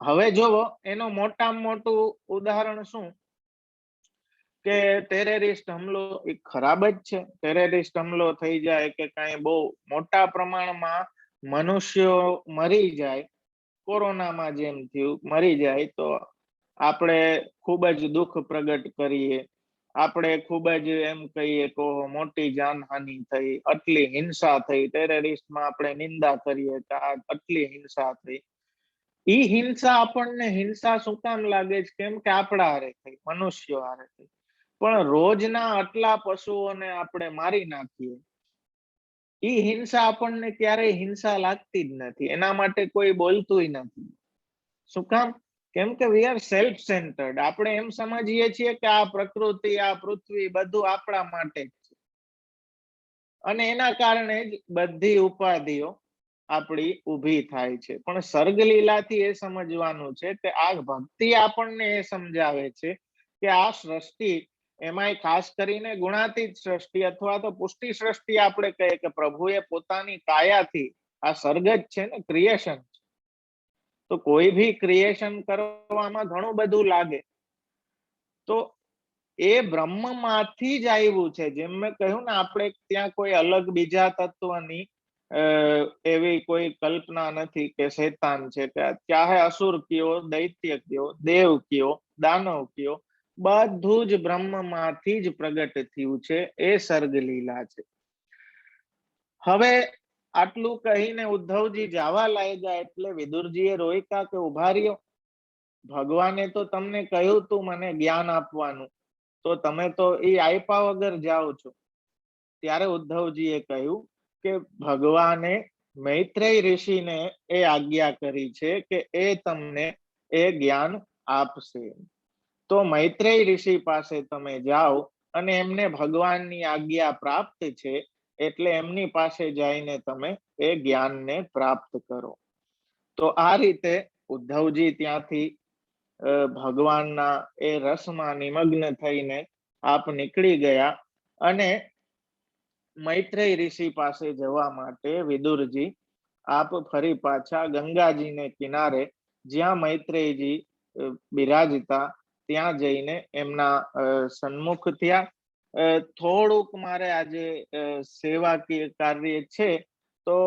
Speaker 1: હવે જોવો એનો મોટામાં મોટું ઉદાહરણ શું કે ટેરરિસ્ટ હુમલો એ ખરાબ જ છે. ટેરરિસ્ટ હુમલો થઈ જાય કે કઈ બહુ મોટા પ્રમાણમાં મનુષ્યો મરી જાય, કોરોનામાં જેમ થયું મરી જાય, તો આપણે ખૂબ જ દુઃખ પ્રગટ કરીએ. આપણે ખૂબ જ એમ કહીએ કે મોટી જાનહાનિ થઈ, આટલી હિંસા થઈ. ટેરરિસ્ટમાં આપણે નિંદા કરીએ કે આટલી હિંસા થઈ. ઈ હિંસા આપણને હિંસા શું કામ લાગે છે? કેમ કે આપણા હારે થઈ, મનુષ્યો હારે થઈ. પણ રોજના આટલા પશુઓને આપણે મારી નાખીએ, ઈ હિંસા આપણને ક્યારેય હિંસા લાગતી જ નથી. એના માટે કોઈ બોલતું નથી. શું કામ? કેમ કે વી આર સેલ્ફ સેન્ટર્ડ. આપણે એમ સમજીએ છીએ કે આ પ્રકૃતિ, આ પૃથ્વી બધું આપણા માટે જ છે. અને એના કારણે જ બધી ઉપાધિઓ આપણી ઊભી થાય છે. પણ સર્ગ લીલાથી એ સમજવાનું છે કે આ ભક્તિ આપણને એ સમજાવે છે કે આ સૃષ્ટિ, એમાંય ખાસ કરીને ગુણાતીત સૃષ્ટિ અથવા તો પુષ્ટિ સૃષ્ટિ આપણે કહીએ કે પ્રભુએ પોતાની કાયાથી, આ સર્ગ જ છે ને, ક્રિએશન. તો કોઈ ભી ક્રિએશન કરવામાં ઘણું બધું લાગે, તો એ બ્રહ્મમાંથી જ આવ્યું છે. જેમ મેં કહ્યું ને, આપણે ત્યાં કોઈ અલગ બીજા તત્વની એવી કોઈ કલ્પના નથી કે શૈતાન છે, કે ચાહે અસુર કયો, દૈત્ય કયો, દેવ કયો, દાનવ કયો, બધું જ બ્રહ્મમાંથી જ પ્રગટ થયું છે. એ સર્ગ લીલા છે. હવે આટલું કહીને ઉદ્ધવજી જવા લાગ્યા એટલે વિદુરજીએ રોક્યા કે ઉભા રહ્યો, ભગવાને તો તમને કહ્યું તું મને જ્ઞાન આપવાનું, તો તમે તો એ આપ્યા વગર જાઓ છો. ત્યારે ઉદ્ધવજીએ કહ્યું કે ભગવાને મૈત્રેય ઋષિને એ આજ્ઞા કરી છે કે એ તમને એ જ્ઞાન આપશે. તો મૈત્રેય ઋષિ પાસે તમે જાઓ અને એમને ભગવાનની આજ્ઞા પ્રાપ્ત છે, એટલે એમની પાસે જઈને તમે એ જ્ઞાનને પ્રાપ્ત કરો. તો આ રીતે ઉદ્ધવજી ત્યાંથી ભગવાનના એ રસમાં નિમગ્ન થઈને આપ નીકળી ગયા અને મૈત્રેય ઋષિ પાસે જવા માટે વિદુરજી આપ ફરી પાછા ગંગાજીને કિનારે, જ્યાં મૈત્રેયજી બિરાજતા, ત્યાં જઈને એમના સન્મુખ થયા. થોડુંક મારે આજે સેવાકીય કાર્ય છે, તો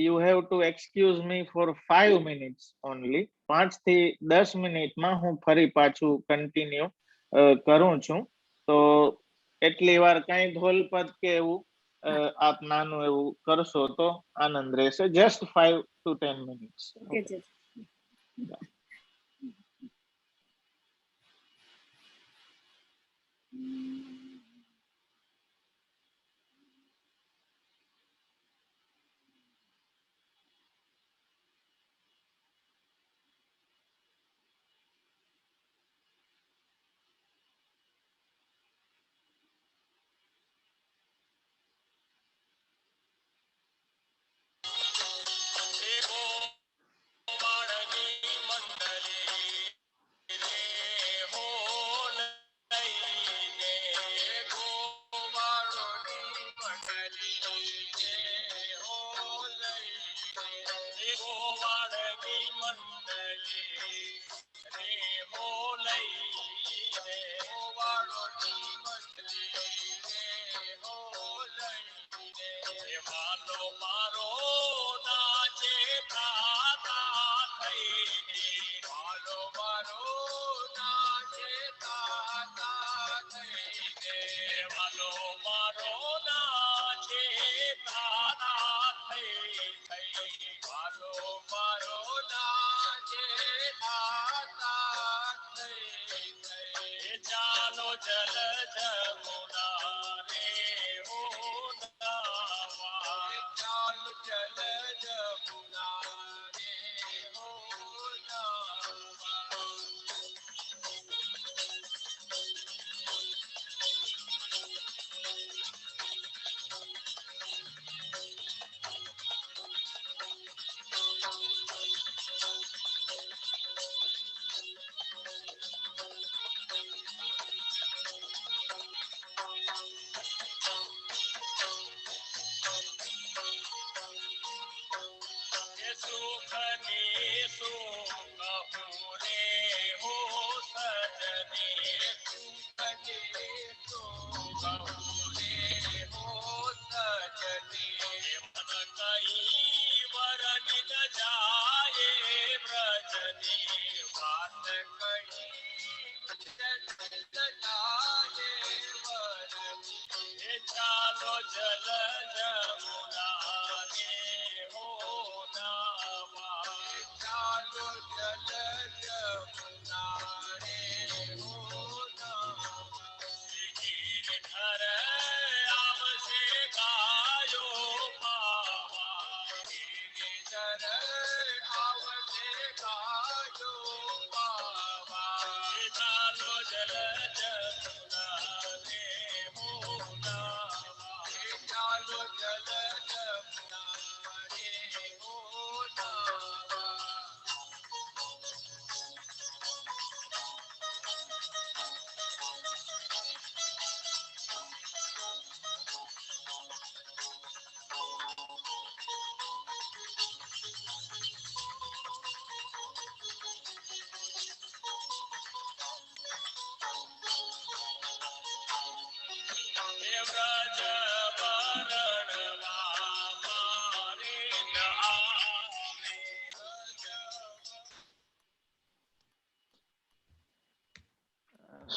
Speaker 1: you have to excuse me for 5 minutes only. 5 થી 10 મિનિટમાં હું ફરી પાછું કન્ટિન્યુ કરું છું. તો એટલી વાર કઈ ધોલપદ કે એવું આપ નાનું એવું કરશો તો આનંદ રહેશે. Just 5 to 10 minutes.
Speaker 2: ઓકે જી.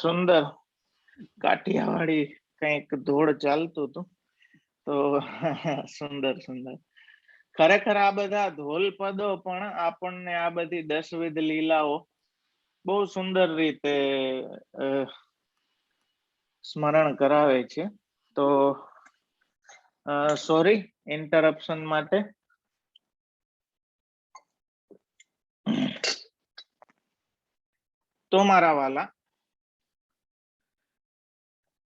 Speaker 1: સુંદર કાઠિયાવાડી કંઈક ધોળ ચાલતું હતું તો સુંદર સુંદર. ખરેખર આ બધા ધોલ પદો પણ આપણને આ બધી દશવિધ લીલાઓ બહુ સુંદર રીતે સ્મરણ કરાવે છે. તો સોરી ઇન્ટરપ્શન માટે. તો મારા વાલા,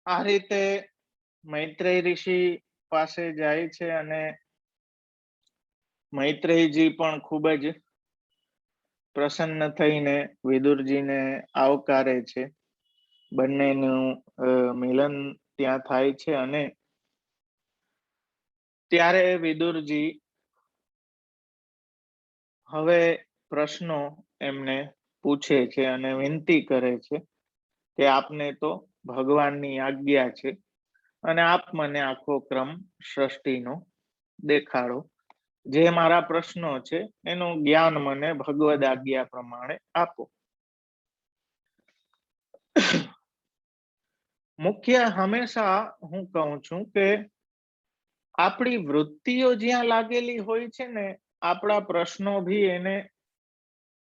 Speaker 1: આ રીતે મૈત્રેય ઋષિ પાસે જાય છે અને મૈત્રેયજી પણ ખૂબ જ પ્રસન્ન થઈને વિદુરજીને આવકારે છે. બંનેનું મિલન ત્યાં થાય છે અને ત્યારે વિદુરજી હવે પ્રશ્નો એમને પૂછે છે અને વિનંતી કરે છે કે આપને તો ભગવાનની આજ્ઞા છે અને આપ મને આખો ક્રમ સૃષ્ટિનો દેખાડો. જે મારા પ્રશ્નો છે એનું જ્ઞાન મને ભગવદ આજ્ઞા પ્રમાણે આપો. મુખ્ય હંમેશા હું કહું છું કે આપણી વૃત્તિઓ જ્યાં લાગેલી હોય છે ને, આપણા પ્રશ્નો ભી એને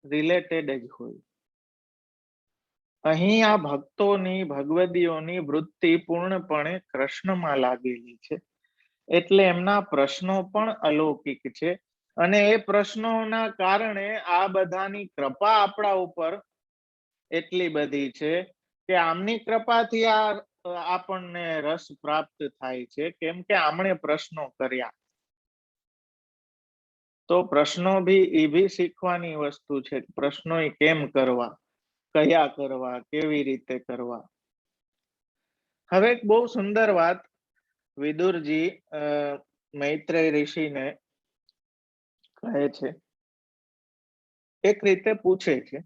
Speaker 1: રિલેટેડ જ હોય. અહીં આ ભક્તોની ભગવદીઓની વૃત્તિ પૂર્ણપણે કૃષ્ણમાં લાગેલી છે, એટલે એમના પ્રશ્નો પણ અલૌકિક છે અને એ પ્રશ્નોના કારણે આ બધાની કૃપા આપણા ઉપર એટલી બધી છે કે આમની કૃપાથી આ આપણને રસ પ્રાપ્ત થાય છે, કેમ કે આમણે પ્રશ્નો કર્યા. તો પ્રશ્નો ભી એ ભી શીખવાની વસ્તુ છે. પ્રશ્નો કેમ કરવા, કયા કરવા, કેવી રીતે કરવા. હવે એક બહુ સુંદર વાત વિદુરજી મૈત્રેય ઋષિને કહે છે, એક રીતે પૂછે છે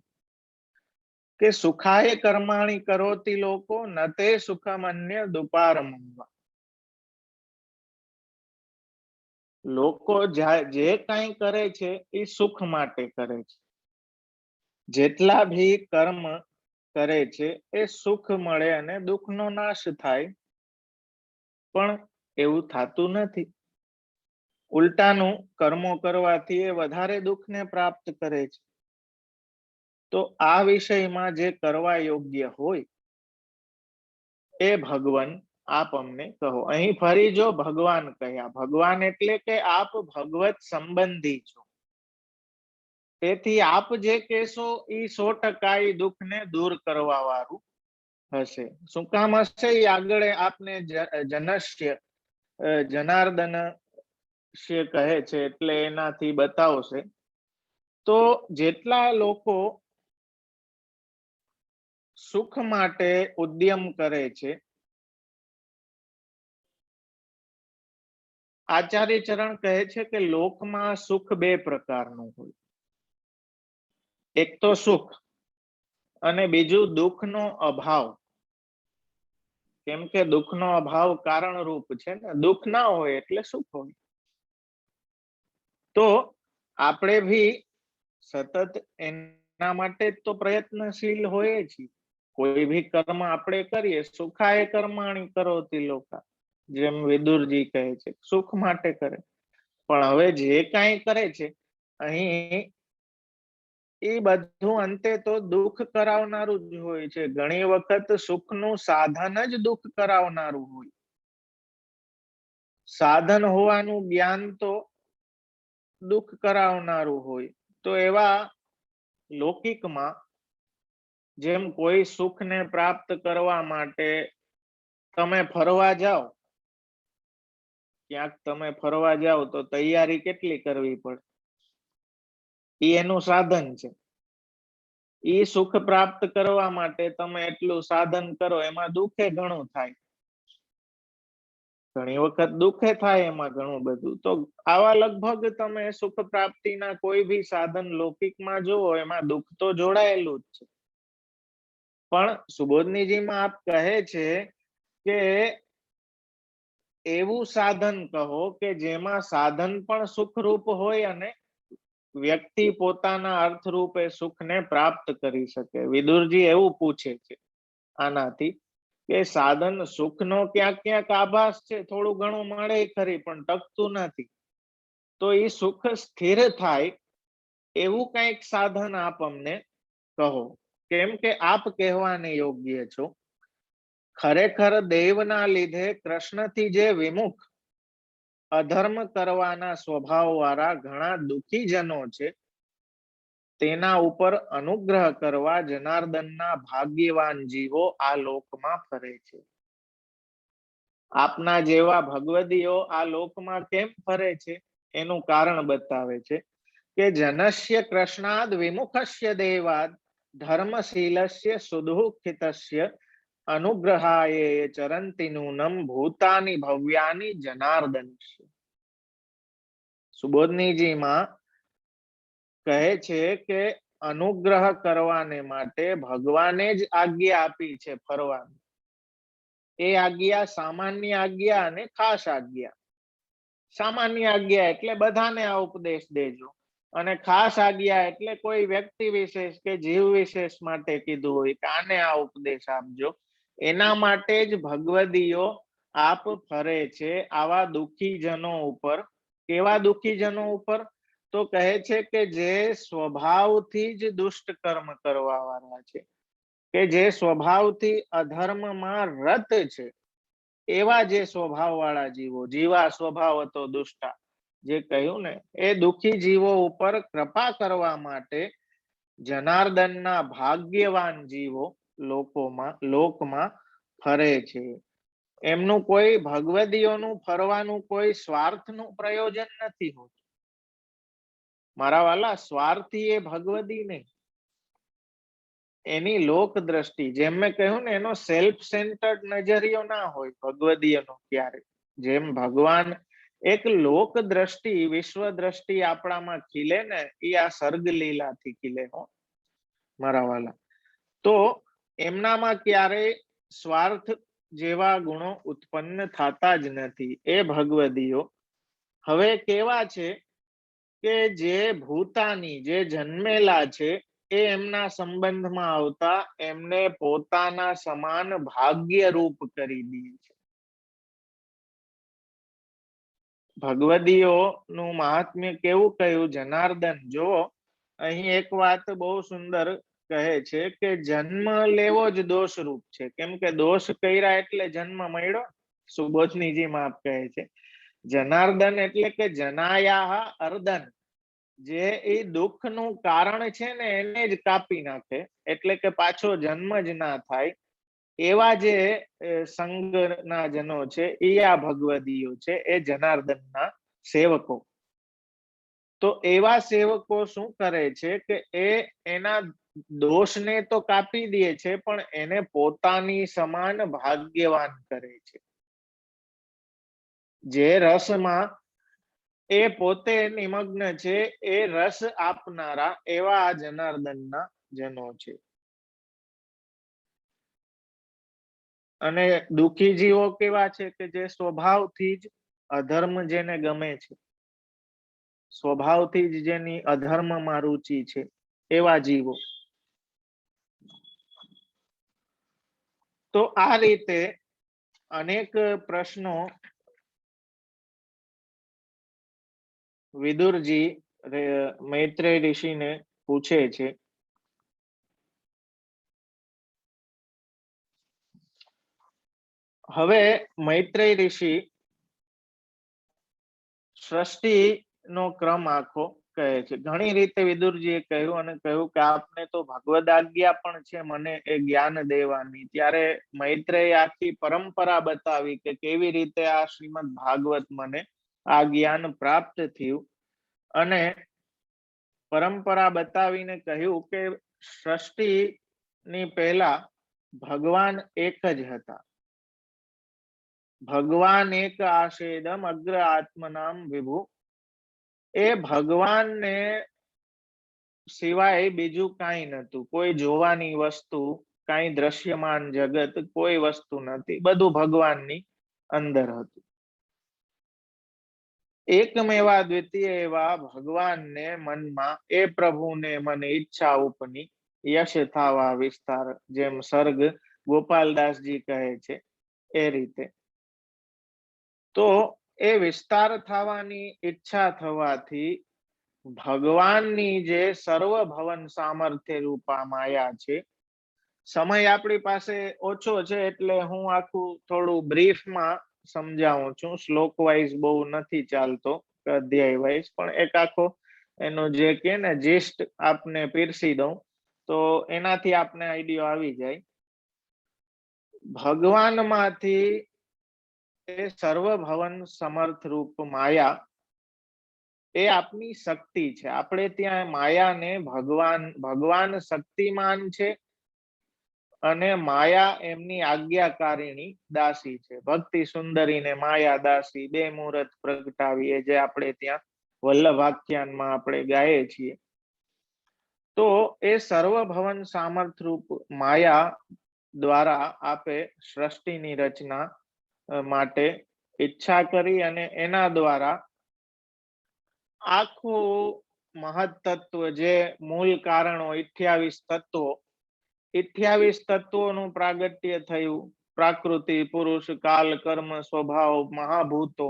Speaker 1: કે સુખાય કર્માણી કરોતિ લોકો નતે સુખમન્ય દુપારમવા. લોકો જે કઈ કરે છે એ સુખ માટે કરે છે. જેટલા ભી કર્મ કરે છે એ સુખ મળે અને દુઃખનો નાશ થાય, પણ એવું થતું નથી. ઉલટાનું કર્મો કરવાથી એ વધારે દુઃખને પ્રાપ્ત કરે છે. તો આ વિષયમાં જે કરવા યોગ્ય હોય એ ભગવાન આપ અમને કહો. અહીં ફરી જો ભગવાન કહ્યા, ભગવાન એટલે કે આપ ભગવત સંબંધી છો, તેથી આપ જે કહેશો એ 100% દુઃખને દૂર કરવા વાળું હશે. શું કામ હશે એ આગળ આપને જનશ્ય જનાર્દન કહે છે એટલે એનાથી બતાવશે. તો જેટલા લોકો સુખ માટે ઉદ્યમ કરે છે, આચાર્ય ચરણ કહે છે કે લોકમાં સુખ બે પ્રકારનું હોય. એક તો સુખ અને બીજું દુઃખનો અભાવ. કેમ કે દુઃખનો અભાવ કારણરૂપ છે ને, દુઃખ ના હોય એટલે સુખ હોય. તો આપણે ભી સતત એના માટે તો પ્રયત્નશીલ હોય છીએ. કોઈ ભી કર્મ આપણે કરીએ, સુખાય કર્માણી કરોતિ લોકા, જેમ વિદુરજી કહે છે, સુખ માટે કરે. પણ હવે જે કાંઈ કરે છે અહીં એ બધું અંતે તો દુઃખ કરાવનારું જ હોય છે. ઘણી વખત સુખનું સાધન જ દુઃખ કરાવનારું હોય. સાધન હોવાનું જ્ઞાન તો દુઃખ કરાવનારું હોય. તો એવા લૌકિકમાં જેમ કોઈ સુખને પ્રાપ્ત કરવા માટે તમે ફરવા જાઓ, ક્યાંક તમે ફરવા જાઓ તો તૈયારી કેટલી કરવી પડે, એ એનું સાધન છે. એ સુખ પ્રાપ્ત કરવા માટે તમે એટલું સાધન કરો, એમાં દુઃખે ઘણું થાય. ઘણી વખત દુઃખે થાય એમાં ઘણું બધું. તો આવા લગભગ તમે સુખ પ્રાપ્તિના કોઈ ભી સાધન લૌકિકમાં જુઓ, એમાં દુઃખ તો જોડાયેલું જ છે. પણ સુબોધનીજીમાં આપ કહે છે કે એવું સાધન કહો કે જેમાં સાધન પણ સુખરૂપ હોય અને વ્યક્તિ પોતાના અર્થરૂપે સુખને પ્રાપ્ત કરી શકે. વિદુરજી એવું પૂછે છે. આનાથી કે સાધન સુખનો ક્યાંક ક્યાંક આભાસ છે, થોડું ઘણું મળે ખરી, પણ ટકતું નથી. તો એ સુખ સ્થિર થાય એવું કંઈક સાધન આપ અમને કહો. કેમ કે આપ કહેવાને યોગ્ય છો. ખરેખર દેવના લીધે કૃષ્ણથી જે વિમુખ અધર્મ કરવાના સ્વભાવ વાળા ઘણા દુઃખી જનો છે, તેના ઉપર અનુગ્રહ કરવા જનાર્દનના ભાગ્યવાન જીવો આ લોકમાં ફરે છે. આપના જેવા ભગવદીઓ આ લોકમાં કેમ ફરે છે એનું કારણ બતાવે છે કે જનસ્ય કૃષ્ણાદ વિમુખસ્ય દેવાદ ધર્મશીલસ્ય સુદુઃખિતસ્ય અનુગ્રહાય ચરંતિ નૂનમ ભૂતાની ભવ્યાની જનાર્દનસ્ય. સુબોધનીજીમાં કહે છે કે અનુગ્રહ કરવાને માટે ભગવાને જ આજ્ઞા આપી છે ફરવાની. એ આજ્ઞા સામાન્ય આજ્ઞા અને ખાસ આજ્ઞા. સામાન્ય આજ્ઞા એટલે બધાને આ ઉપદેશ દેજો, અને ખાસ આજ્ઞા એટલે કોઈ વ્યક્તિ વિશેષ કે જીવ વિશેષ માટે કીધું હોય કે આને આ ઉપદેશ આપજો. એના માટે જ ભગવદીઓ આપ ફરે છે આવા દુઃખી જનો ઉપર. કેવા દુઃખી જનો ઉપર? તો કહે છે કે જે સ્વભાવથી જ દુષ્ટ કર્મ કરવા વાળા છે, કે જે સ્વભાવથી અધર્મમાં રત છે, એવા જે સ્વભાવ વાળા જીવો, જીવા સ્વભાવ હતો દુષ્ટા, જે કહ્યું ને, એ દુઃખી જીવો ઉપર કૃપા કરવા માટે જનાર્દનના ભાગ્યવાન જીવો લોકમાં ફરે છે. એમનું કોઈ ભગવદીઓનું ફરવાનું કોઈ સ્વાર્થનું પ્રયોજન નથી હોતું. મારા વાલા, સ્વાર્થી એ ભગવદી નહીં. એની લોક દ્રષ્ટિ, જેમ મેં કહ્યું ને, એનો સેલ્ફ સેન્ટર્ડ નજરિયો ના હોય ભગવદીયનો ક્યારે. જેમ ભગવાન એક લોક દ્રષ્ટિ, વિશ્વ દ્રષ્ટિ આપણામાં ખીલે ને, એ આ સર્ગ લીલાથી ખીલે હો મારા વાલા. તો એમનામાં ક્યારેય સ્વાર્થ જેવા ગુણો ઉત્પન્ન થતા જ નથી. એ ભગવદીઓ હવે કેવા છે કે જે ભૂતાની, જે જન્મેલા છે, એ એમના સંબંધમાં આવતા એમને પોતાના સમાન ભાગ્ય રૂપ કરી દે છે. ભગવદીઓ નું મહાત્મ્ય કેવું કહ્યું જનાર્દન જો. અહીં એક વાત બહુ સુંદર કહે છે કે જન્મ લેવો જ દોષ રૂપ છે. કેમ કે દોષ કર્યા એટલે જન્મ મળ્યો. સુબોધનીજી માં કહે છે જનાર્દન એટલે કે જનાયા અર્દન, જે એ દુઃખ નું કારણ છે ને એને જ કાપી નાખે, એટલે કે પાછો જન્મ જ ના થાય. એવા જે સંઘના જનો છે એ આ ભગવદીઓ છે, એ જનાર્દનના સેવકો. તો એવા સેવકો શું કરે છે કે એ એના દોષને તો કાપી દે છે, પણ એને પોતાની સમાન ભાગ્યવાન કરે છે. જે રસમાં એ પોતે નિમગ્ન છે, એ રસ આપનારા એવા આ જનાર્દનના જનો છે. અને દુઃખી જીવો કેવા છે કે જે સ્વભાવથી જ અધર્મ જેને ગમે છે, સ્વભાવથી જ જેની અધર્મમાં રુચિ છે, એવા જીવો. તો આ રીતે અનેક પ્રશ્નો વિદુરજી મૈત્રેય ઋષિને પૂછે છે. હવે મૈત્રેય ઋષિ સૃષ્ટિ નો ક્રમ આખો કહે છે. ઘણી રીતે વિદુરજીએ કહ્યું અને કહ્યું કે આપને તો ભગવદ આજ્ઞા પણ છે મને એ જ્ઞાન દેવાની. ત્યારે મૈત્રેય આખી પરંપરા બતાવી કે કેવી રીતે આ શ્રીમદ ભાગવત મને આ જ્ઞાન પ્રાપ્ત થયું, અને પરંપરા બતાવીને કહ્યું કે સૃષ્ટિની પહેલા ભગવાન એક જ હતા. ભગવાન એક આશેદમ અગ્ર આત્મનામ વિભુ. એ ભગવાનને સિવાય બીજું કાંઈ નતું. કોઈ જોવાની વસ્તુ, કાંઈ દ્રશ્યમાન જગત, કોઈ વસ્તુ નથી. બધું ભગવાનની અંદર હતું. એકમેવા દ્વિતીય એવા ભગવાનને મનમાં એ પ્રભુને મને ઈચ્છા ઉપની યશ થાવા વિસ્તાર, જેમ સર્ગ ગોપાલદાસજી કહે છે એ રીતે. તો એ વિસ્તાર થવાની ઈચ્છા થવાથી ભગવાનની જે સર્વભવન સામર્થ્ય રૂપા માયા છે, સમય આપણી પાસે ઓછો છે એટલે હું આખું થોડું બ્રીફમાં સમજાવું છું. શ્લોક વાઇઝ બહુ નથી ચાલતો, અધ્યાય વાઇઝ, પણ એક આખો એનો જે કે ને જીસ્ટ આપને પીરસી દઉં તો એનાથી આપને આઈડિયો આવી જાય. ભગવાનમાંથી એ સર્વભવન સમર્થ રૂપ માયા એ આપની શક્તિ છે. આપણે ત્યાં માયાને ભગવાન શક્તિમાન છે અને માયા એમની આજ્ઞાકારીણી દાસી છે. ભક્તિ સુંદરીને માયા દાસી બે મુહૂર્ત પ્રગટાવી, એ જે આપણે ત્યાં વલ્લભાખ્યાનમાં આપણે ગાઈએ છીએ. તો એ સર્વભવન સામર્થ રૂપ માયા દ્વારા આપે સૃષ્ટિની રચના માટે ઈચ્છા કરી અને એના દ્વારા આખું મહત્તત્વ જે મૂળ કારણો 28 તત્વો, 28 તત્વોનું પ્રાગટ્ય થયું. પ્રાકૃતિ, પુરુષ, કાલ, કર્મ, સ્વભાવ, મહાભૂતો,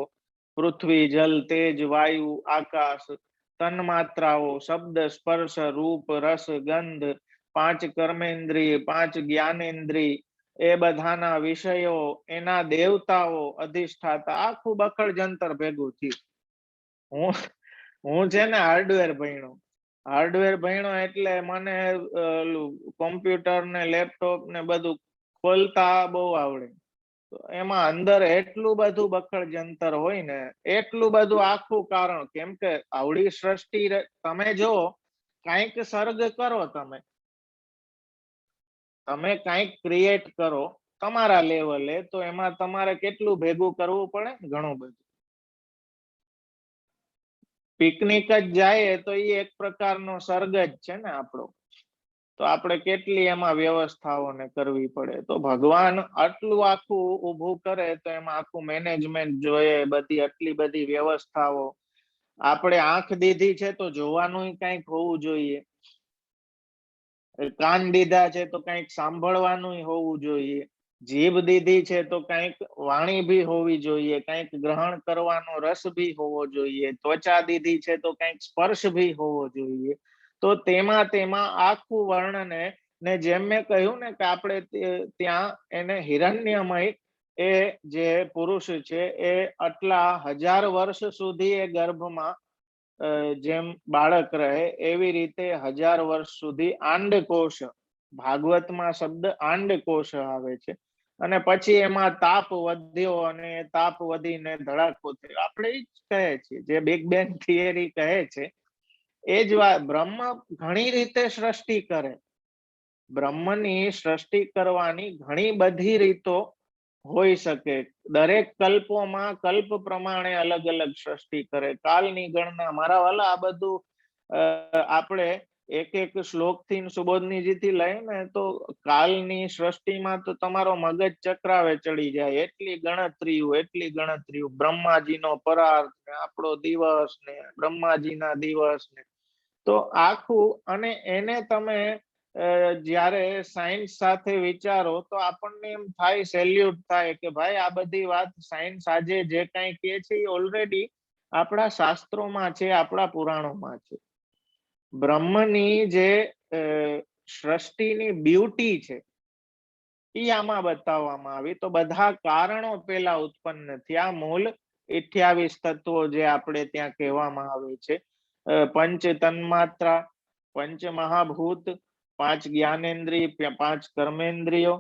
Speaker 1: પૃથ્વી, જલ, તેજ, વાયુ, આકાશ, તન્માત્રાઓ, શબ્દ, સ્પર્શ, રૂપ, રસ, ગંધ, 5 કર્મેન્દ્રિય, 5 જ્ઞાનેન્દ્રિય, એ બધાના વિષયો, એના દેવતાઓ, અધિષ્ઠાતા, આખું બખડ જંતર ભેગું થયું. હું છે ને હાર્ડવેર ભણ્યો એટલે મને કોમ્પ્યુટર ને લેપટોપ ને બધું ખોલતા બહુ આવડે. તો એમાં અંદર એટલું બધું બખડ જંતર હોય ને, એટલું બધું આખું કારણ, કેમ કે આવડી સૃષ્ટિ તમે જો કંઈક સર્ગ કરો, તમે કંઈક ક્રિએટ કરો તમારા લેવલે, તો એમાં તમારે કેટલું ભેગું કરવું પડે? ઘણું બધું. પિકનિક જ જાય તો એ એક પ્રકારનો સર્ગ જ છે ને આપણો. તો આપણે કેટલી એમાં વ્યવસ્થાઓને કરવી પડે. તો ભગવાન આટલું આખું ઊભું કરે તો એમાં આખું મેનેજમેન્ટ જોઈએ, બધી આટલી બધી વ્યવસ્થાઓ. આપણે આંખ દીધી છે તો જોવાનું કંઈક હોવું જોઈએ, કાન દીધા છે તો કંઈક સાંભળવાનું હોવું જોઈએ, જીભ દીધી છે તો કંઈક વાણી ભી હોવી જોઈએ, કંઈક ગ્રહણ કરવાનો રસ ભી હોવો જોઈએ, ત્વચા દીધી છે તો કંઈક સ્પર્શ ભી હોવો જોઈએ. તો તેમાં આખું વર્ણને ને જેમ મેં કહ્યું ને કે આપણે ત્યાં એને હિરણ્યમય એ જે પુરુષ છે એ આટલા 1000 વર્ષ સુધી એ ગર્ભમાં જેમ બાળક રહે એવી રીતે 1000 વર્ષ સુધી આંડકોશ, ભાગવતમાં શબ્દ આંડકોશ આવે છે. અને પછી એમાં તાપ વધ્યો અને તાપ વધીને ધડાકો થયો. આપણે એ જ કહે છીએ, જે બિગ બેંગ થિયરી કહે છે એ જ વાત. બ્રહ્મ ઘણી રીતે સૃષ્ટિ કરે. બ્રહ્મની સૃષ્ટિ કરવાની ઘણી બધી રીતો હોઈ શકે. દરેક કલ્પોમાં કલ્પ પ્રમાણે અલગ અલગ સૃષ્ટિ કરે. કાલની ગણના, મારા વાલા, આ બધું આપણે એક એક શ્લોક થી સુબોધનીજી થી લઈને તો કાલની સૃષ્ટિમાં તો તમારો મગજ ચક્રાવે ચડી જાય. એટલી ગણતરીઓ. બ્રહ્માજીનો પરાર્થ ને આપણો દિવસ ને બ્રહ્માજીના દિવસ ને, તો આખું. અને એને તમે જ્યારે સાયન્સ સાથે વિચારો તો આપણને એમ થાય, સેલ્યુટ થાય કે ભાઈ આ બધી વાત સાયન્સ આજે જે કંઈ કહે છે એ ઓલરેડી આપણા શાસ્ત્રોમાં છે, આપણા પુરાણોમાં છે. બ્રહ્મની જે સૃષ્ટિની બ્યુટી છે એ આમાં બતાવવામાં આવી. તો બધા કારણો પેલા ઉત્પન્ન થયા. મૂળ 28 તત્વો જે આપણે ત્યાં કહેવામાં આવે છે, પંચ તન્માત્રા, પંચ મહાભૂત, 5 જ્ઞાનેન્દ્રિય, 5 કર્મેન્દ્રિયો,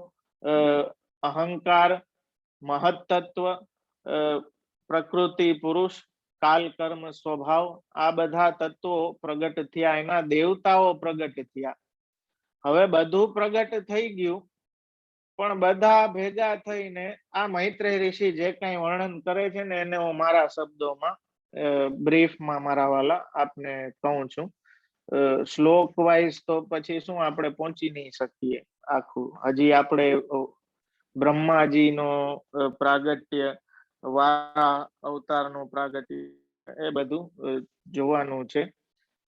Speaker 1: અહંકાર, મહત્તત્વ, પ્રકૃતિ, પુરુષ, કાલ, કર્મ, સ્વભાવ, આ બધા તત્વો પ્રગટ થયા. એના દેવતાઓ પ્રગટ થયા. હવે બધું પ્રગટ થઈ ગયું, પણ બધા ભેગા થઈને આ મૈત્રેય ઋષિ જે કઈ વર્ણન કરે છે ને એને હું મારા શબ્દોમાં બ્રીફમાં મારા વાલા આપને કહું છું. શ્લોક વાઇઝ તો પછી શું આપણે પહોંચી નહીં શકીએ આખું. હજી આપણે બ્રહ્માજીનો પ્રાગટ્ય, વારા અવતારનું પ્રાગટ્ય, એ બધું જોવાનું છે.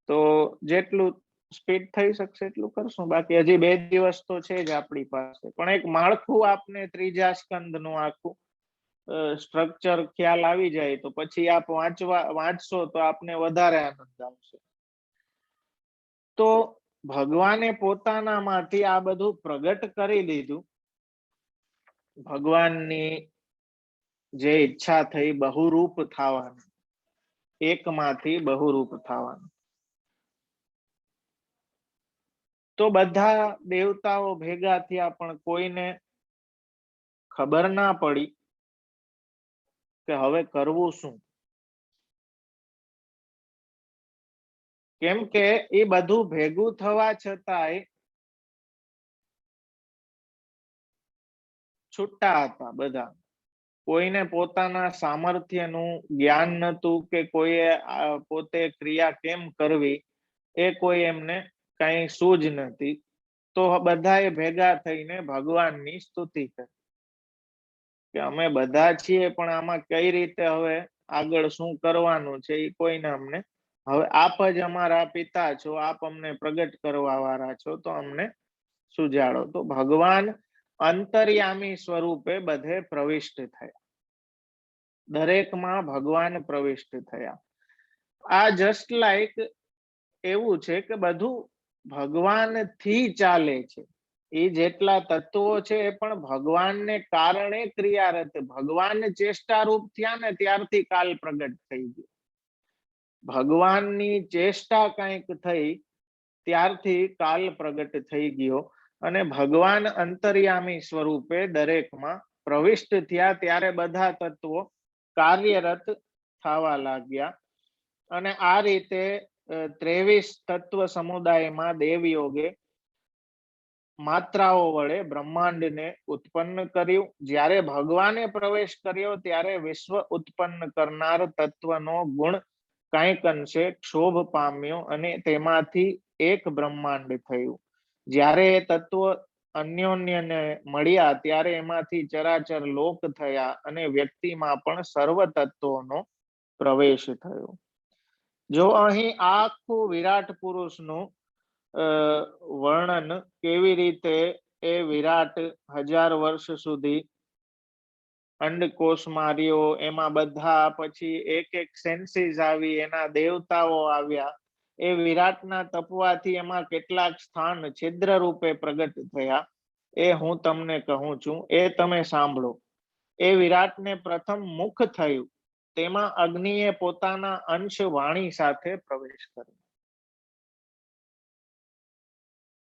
Speaker 1: તો જેટલું સ્પીડ થઈ શકશે એટલું કરશું, બાકી હજી 2 દિવસ તો છે જ આપણી પાસે. પણ એક માળખું આપને ત્રીજા સ્કંદનું આખું સ્ટ્રક્ચર ખ્યાલ આવી જાય તો પછી આપ વાંચશો તો આપને વધારે આનંદ આવશે. તો ભગવાને પોતાનામાંથી આ બધું પ્રગટ કરી દીધું. ભગવાનની જે ઈચ્છા થઈ બહુરૂપ થવાની, એકમાંથી બહુરૂપ થવાનું, તો બધા દેવતાઓ ભેગા થયા પણ કોઈને ખબર ના પડી કે હવે કરવું શું. કેમ કે એ બધું ભેગું થવા છતાંય છૂટા હતા બધા. કોઈને પોતાના સામર્થ્યનું જ્ઞાન નહોતું કે કોઈએ પોતે ક્રિયા કેમ કરવી એ કોઈ એમને કઈ સૂઝ નથી. તો બધાએ ભેગા થઈને ભગવાનની સ્તુતિ કરી કે અમે બધા છીએ પણ આમાં કઈ રીતે હવે આગળ શું કરવાનું છે એ કોઈને અમને, હવે આપ જ અમારા પિતા છો, આપ અમને પ્રગટ કરવા વાળા છો તો અમને સુજાડો. તો ભગવાન અંતર્યામી સ્વરૂપે બધે પ્રવિષ્ટ થયા, દરેકમાં ભગવાન પ્રવિષ્ટ થયા. આ જસ્ટ લાઈક એવું છે કે બધું ભગવાનથી ચાલે છે. એ જેટલા તત્વો છે એ પણ ભગવાનને કારણે ક્રિયારત. ભગવાન ચેષ્ટારૂપ થયા ને ત્યારથી કાલ પ્રગટ થઈ ગયો. ભગવાનની ચેષ્ટા કંઈક થઈ ત્યારથી કાલ પ્રગટ થઈ ગયો. અને ભગવાન અંતર્યામી સ્વરૂપે દરેકમાં પ્રવિષ્ટ થયા ત્યારે બધા તત્વો કાર્યરત થવા લાગ્યા. અને આ રીતે 23 તત્વ સમુદાયમાં દેવયોગે માત્રાઓ વડે બ્રહ્માંડને ઉત્પન્ન કર્યું. જ્યારે ભગવાને પ્રવેશ કર્યો ત્યારે વિશ્વ ઉત્પન્ન કરનાર તત્વનો ગુણ કંઈક અંશે ક્ષોભ પામ્યો અને તેમાંથી એક બ્રહ્માંડ થયું. જ્યારે એ તત્વો અન્યોન્યને મળ્યા ત્યારે એમાંથી ચરાચર લોક થયા અને વ્યક્તિમાં પણ સર્વ તત્વોનો પ્રવેશ થયો. જો અહીં આખું વિરાટ પુરુષનું વર્ણન કેવી રીતે એ વિરાટ 1000 વર્ષ સુધી અંડકોષમાં રહ્યો, એમાં બધા પછી એક એક સેન્સીસ આવી, એના દેવતાઓ આવ્યા, એ વિરાટના તપવાથી એમાં કેટલાક સ્થાન છિદ્ર રૂપે પ્રગટ થયા, એ હું તમને કહું છું, એ તમે સાંભળો. એ વિરાટને પ્રથમ મુખ થયું, તેમાં અગ્નિએ પોતાના અંશ વાણી સાથે પ્રવેશ કર્યો.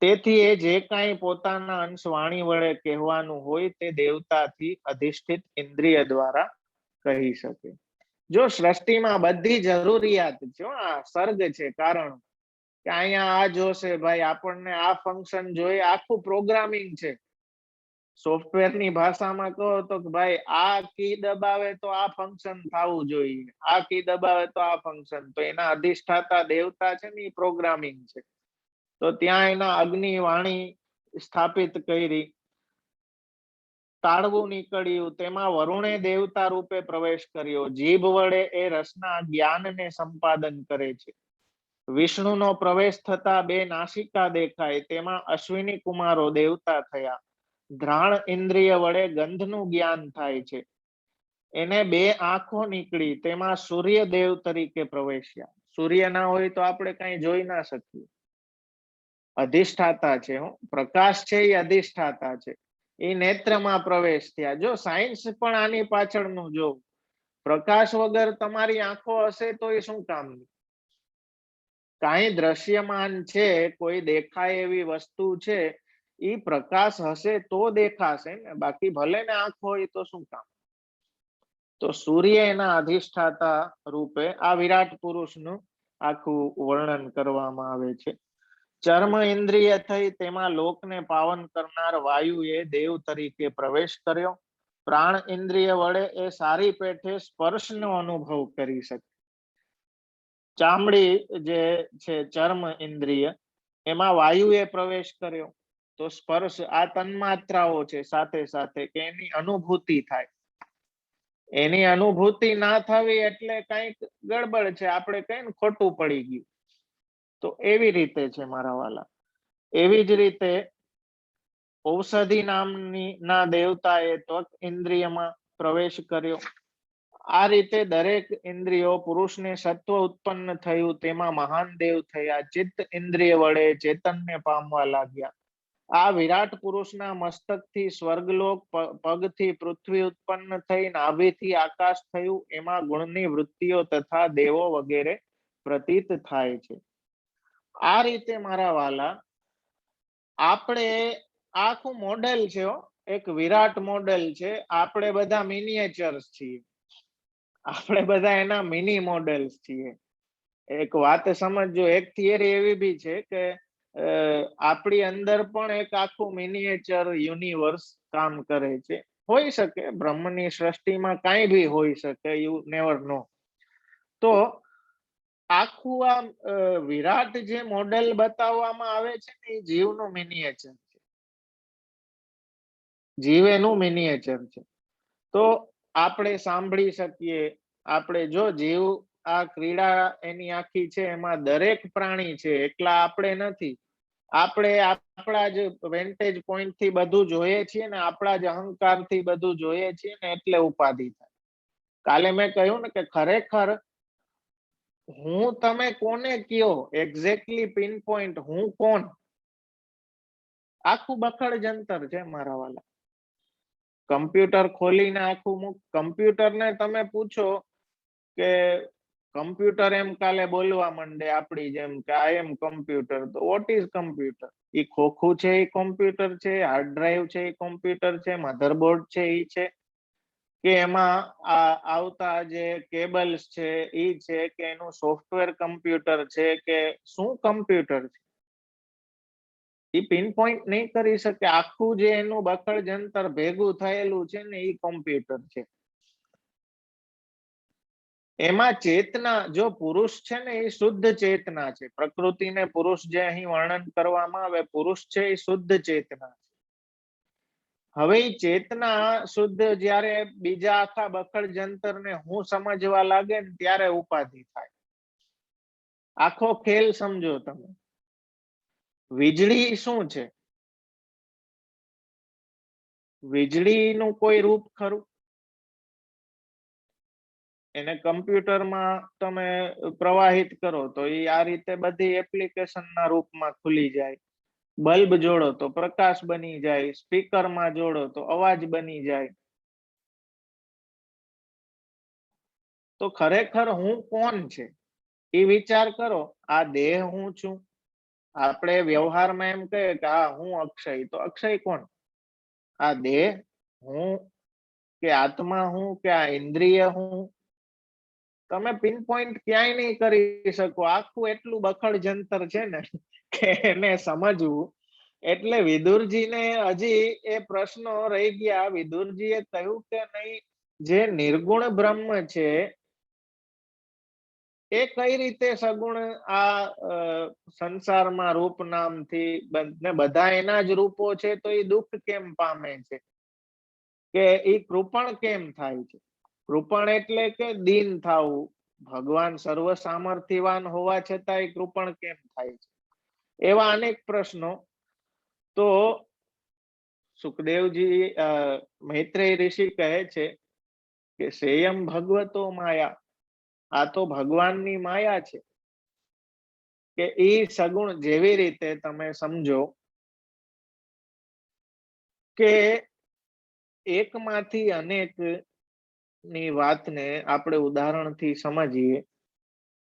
Speaker 1: તેથી એ જે કાંઈ પોતાના અંશ વાણી વડે કહેવાનું હોય તે દેવતાથી અધિષ્ઠિત ઇન્દ્રિય દ્વારા કહી શકે. જો સૃષ્ટિમાં બધી જરૂરિયાત છે, આ સર્ગ છે, કારણ કે અહીંયા આ જોશે ભાઈ, આપણને આ ફંક્શન જોઈએ, આખું પ્રોગ્રામિંગ છે. સોફ્ટવેરની ભાષામાં કહો તો ભાઈ આ કી દબાવે તો આ ફંક્શન થવું જોઈએ, આ કી દબાવે તો આ ફંક્શન. તો એના અધિષ્ઠાતા દેવતા છે ને એ પ્રોગ્રામિંગ છે. તો ત્યાં એના અગ્નિ વાણી સ્થાપિત કરી, તાળવું નીકળ્યું, તેમાં વરુણે દેવતા રૂપે પ્રવેશ કર્યો. જીભ વડે એ રસના જ્ઞાનને સંપાદન કરે છે. વિષ્ણુનો પ્રવેશ થતા 2 નાસિકા દેખાય, તેમાં અશ્વિની કુમારો દેવતા થયા. ઘ્રાણ ઇન્દ્રિય વડે ગંધનું જ્ઞાન થાય છે. એને 2 આંખો નીકળી, તેમાં સૂર્ય દેવ તરીકે પ્રવેશ્યા. સૂર્ય ના હોય તો આપણે કઈ જોઈ ના શકીએ. અધિષ્ઠાતા છે, પ્રકાશ છે એ અધિષ્ઠાતા છે. એ નેત્રમાં પ્રવેશ થયા. જો સાયન્સ પણ આની પાછળનું જોવું, પ્રકાશ વગર તમારી આંખો હશે તો એ શું કામની? કાંઈ દ્રશ્યમાન છે, કોઈ દેખાય એવી વસ્તુ છે, એ પ્રકાશ હશે તો દેખાશે ને, બાકી ભલે ને આંખ હોય તો શું કામ? તો સૂર્ય એના અધિષ્ઠાતા રૂપે આ વિરાટ પુરુષનું આખું વર્ણન કરવામાં આવે છે. ચર્મ ઇન્દ્રિય થઈ, તેમાં લોકને પાવન કરનાર વાયુએ દેવ તરીકે પ્રવેશ કર્યો. પ્રાણ ઇન્દ્રિય વડે એ સારી પેઠે સ્પર્શનો અનુભવ કરી શકે. ચામડી જે છે ચર્મ ઇન્દ્રિય, એમાં વાયુએ પ્રવેશ કર્યો. તો સ્પર્શ આ તન્માત્રાઓ છે, સાથે સાથે કે એની અનુભૂતિ થાય. એની અનુભૂતિ ના થવી એટલે કંઈક ગડબડ છે, આપણે કઈ ખોટું પડી ગયું. તો તો એવી રીતે છે મારા વાલા. એવી જ રીતે ઔષધિ નામની ના દેવતાએ ત્વક ઇન્દ્રિયમાં પ્રવેશ કર્યો. આ રીતે દરેક ઇન્દ્રિયો પુરુષને સત્વ ઉત્પન્ન થયું, તેમાં મહાન દેવ થયા, ચિત્ત ઇન્દ્રિય વડે ચેતનને પામવા લાગ્યા. આ વિરાટ પુરુષના મસ્તકથી સ્વર્ગલોક, પગથી પૃથ્વી ઉત્પન્ન થઈ, નાભિથી આકાશ થયું. એમાં ગુણની વૃત્તિઓ તથા દેવો વગેરે પ્રતીત થાય છે. આ રીતે મારા વાલા આપણે આખું મોડેલ છે, એક વિરાટ મોડેલ છે. આપણે બધા મિનિએચર્સ છીએ, આપણે બધા એના મિની મોડેલ્સ છીએ. એક વાત સમજજો, એક થિયરી એવી બી છે કે આપણી અંદર પણ એક આખું મિનિએચર યુનિવર્સ કામ કરે છે. હોઈ શકે બ્રહ્મની સૃષ્ટિમાં કાંઈ બી હોઈ શકે, યુ નેવર નો. તો આખું આ વિરાટ જે મોડેલ બતાવવામાં આવે છે ને, એ જીવનું મિનિએચર છે, જીવ એનું મિનિએચર છે. તો આપણે સાંભળી શકીએ, આપણે જો જીવ આ ક્રીડા એની આખી છે, એમાં દરેક પ્રાણી છે, એકલા આપણે નથી. આપણે આપણા જ વેન્ટેજ પોઈન્ટ થી બધું જોઈએ છીએ ને, આપણા જ અહંકાર થી બધું જોઈએ છીએ ને, એટલે ઉપાધિ થાય. કાલે મેં કહ્યું ને કે ખરેખર હું તમે કોને કયો, એક્ઝેક્ટલી પિન પોઈન્ટ હું કોણ, આખું બખડ જંતર છે મારા વાલા. કમ્પ્યુટર ખોલીને આખું કમ્પ્યુટરને તમે પૂછો કે કમ્પ્યુટર એમ કાલે બોલવા માંડે આપણી જેમ કે આઈ એમ કમ્પ્યુટર, તો વોટ ઇઝ કમ્પ્યુટર? એ ખોખું છે એ કોમ્પ્યુટર છે, હાર્ડ ડ્રાઈવ છે એ કોમ્પ્યુટર છે, મધરબોર્ડ છે એ છે, કે એમાં આવતા જે કેબલ્સ છે એ છે, કે એનું સોફ્ટવેર કમ્પ્યુટર છે, કે શું કમ્પ્યુટર છે? એ પિન પોઈન્ટ નહીં કરી શકે. આખું જે એનું બખડ જંતર ભેગું થયેલું છે ને, એ કોમ્પ્યુટર છે. એમાં ચેતના, જો પુરુષ છે ને એ શુદ્ધ ચેતના છે. પ્રકૃતિને પુરુષ જે અહીં વર્ણન કરવામાં આવે, પુરુષ છે એ શુદ્ધ ચેતના છે. હવે એ ચેતના શુદ્ધ જ્યારે બીજા આખા બખડ જંતરને હું સમજવા લાગે ને, ત્યારે ઉપાધિ થાય. આખો ખેલ સમજો તમે. વીજળી શું છે? વીજળીનું કોઈ રૂપ ખરું? એને કમ્પ્યુટરમાં તમે પ્રવાહિત કરો તો એ આ રીતે બધી એપ્લિકેશનના રૂપમાં ખુલી જાય. બલ્બ જોડો તો પ્રકાશ બની જાય, સ્પીકરમાં જોડો તો અવાજ બની જાય. તો ખરેખર હું કોણ છે એ વિચાર કરો. આ દેહ હું છું. આપણે વ્યવહારમાં એમ કહે કે આ હું અક્ષય, તો અક્ષય કોણ? આ દેહ હું, કે આત્મા હું, કે આ ઇન્દ્રિય હું? તમે પિન પોઈન્ટ ક્યાંય નહીં કરી શકો. આખું એટલું બખડ જંતર છે ને કે એને સમજવું. એટલે વિદુરજીને હજી એ પ્રશ્નો રહી ગયા. વિદુરજીએ કહ્યું કે નહીં, જે નિર્ગુણ બ્રહ્મ છે એ કઈ રીતે સગુણ આ સંસારમાં રૂપ નામથી બધા એના જ રૂપો છે, તો એ દુઃખ કેમ પામે છે, કે એ કૃપણ કેમ થાય છે? કૃપણ એટલે કે દીન થવું. ભગવાન સર્વ સામર્થ્યવાન હોવા છતાં એ કૃપણ કેમ થાય છે? એવા અનેક પ્રશ્નો. તો સુખદેવજી મૈત્રેય ઋષિ કહે છે કે સેયમ ભગવતો માયા, આ તો ભગવાનની માયા છે. કે એ સગુણ, જેવી રીતે તમે સમજો કે એકમાંથી અનેક ની વાતને આપણે ઉદાહરણથી સમજીએ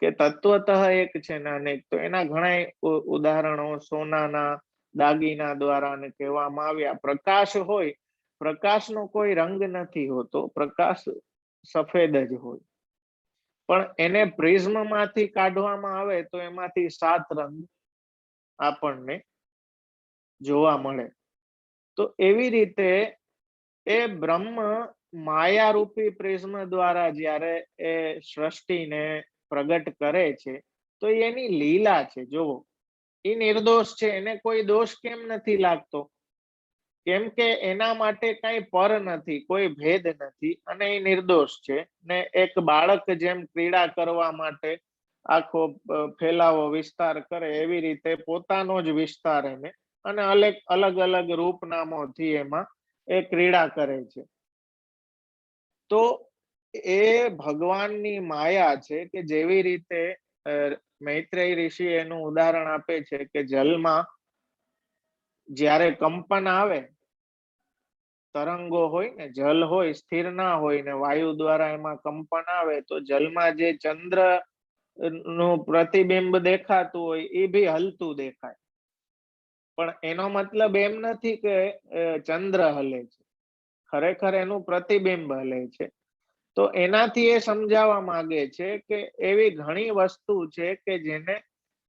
Speaker 1: કે તત્વતઃ એક છે ને અનેક, તો એના ઘણા ઉદાહરણો સોનાના દાગીના દ્વારા કહેવામાં આવ્યા. પ્રકાશ હોય, પ્રકાશનો કોઈ રંગ નથી હોતો, પ્રકાશ સફેદ જ હોય. પણ એને પ્રિઝમ માંથી કાઢવામાં આવે તો એમાંથી 7 રંગ આપણને જોવા મળે. તો એવી રીતે એ બ્રહ્મ માયારૂપી પ્રિઝમ દ્વારા જ્યારે એ સૃષ્ટિને પ્રગટ કરે છે, તો એની લીલા છે. જોવો, એ નિર્દોષ છે, એને કોઈ દોષ કેમ નથી લાગતો? કેમ કે એના માટે કઈ પર નથી, કોઈ ભેદ નથી, અને એ નિર્દોષ છે. ને એક બાળક જેમ ક્રીડા કરવા માટે આખો ફેલાવો વિસ્તાર કરે એવી રીતે પોતાનો જ વિસ્તાર એને અને અલગ અલગ રૂપનામોથી એમાં એ ક્રીડા કરે છે. તો એ ભગવાનની માયા છે કે જેવી રીતે મૈત્રેય ઋષિ એનું ઉદાહરણ આપે છે કે જલમાં જ્યારે કંપન આવે, તરંગો હોય ને, જલ હોય સ્થિર ના હોય ને વાયુ દ્વારા એમાં કંપન આવે તો જલમાં જે ચંદ્ર નું પ્રતિબિંબ દેખાતું હોય એ બી હલતું દેખાય. પણ એનો મતલબ એમ નથી કે ચંદ્ર હલે છે, ખરેખર એનું પ્રતિબિંબ હલે છે. તો એનાથી એ સમજાવવા માંગે છે કે એવી ઘણી વસ્તુ છે કે જેને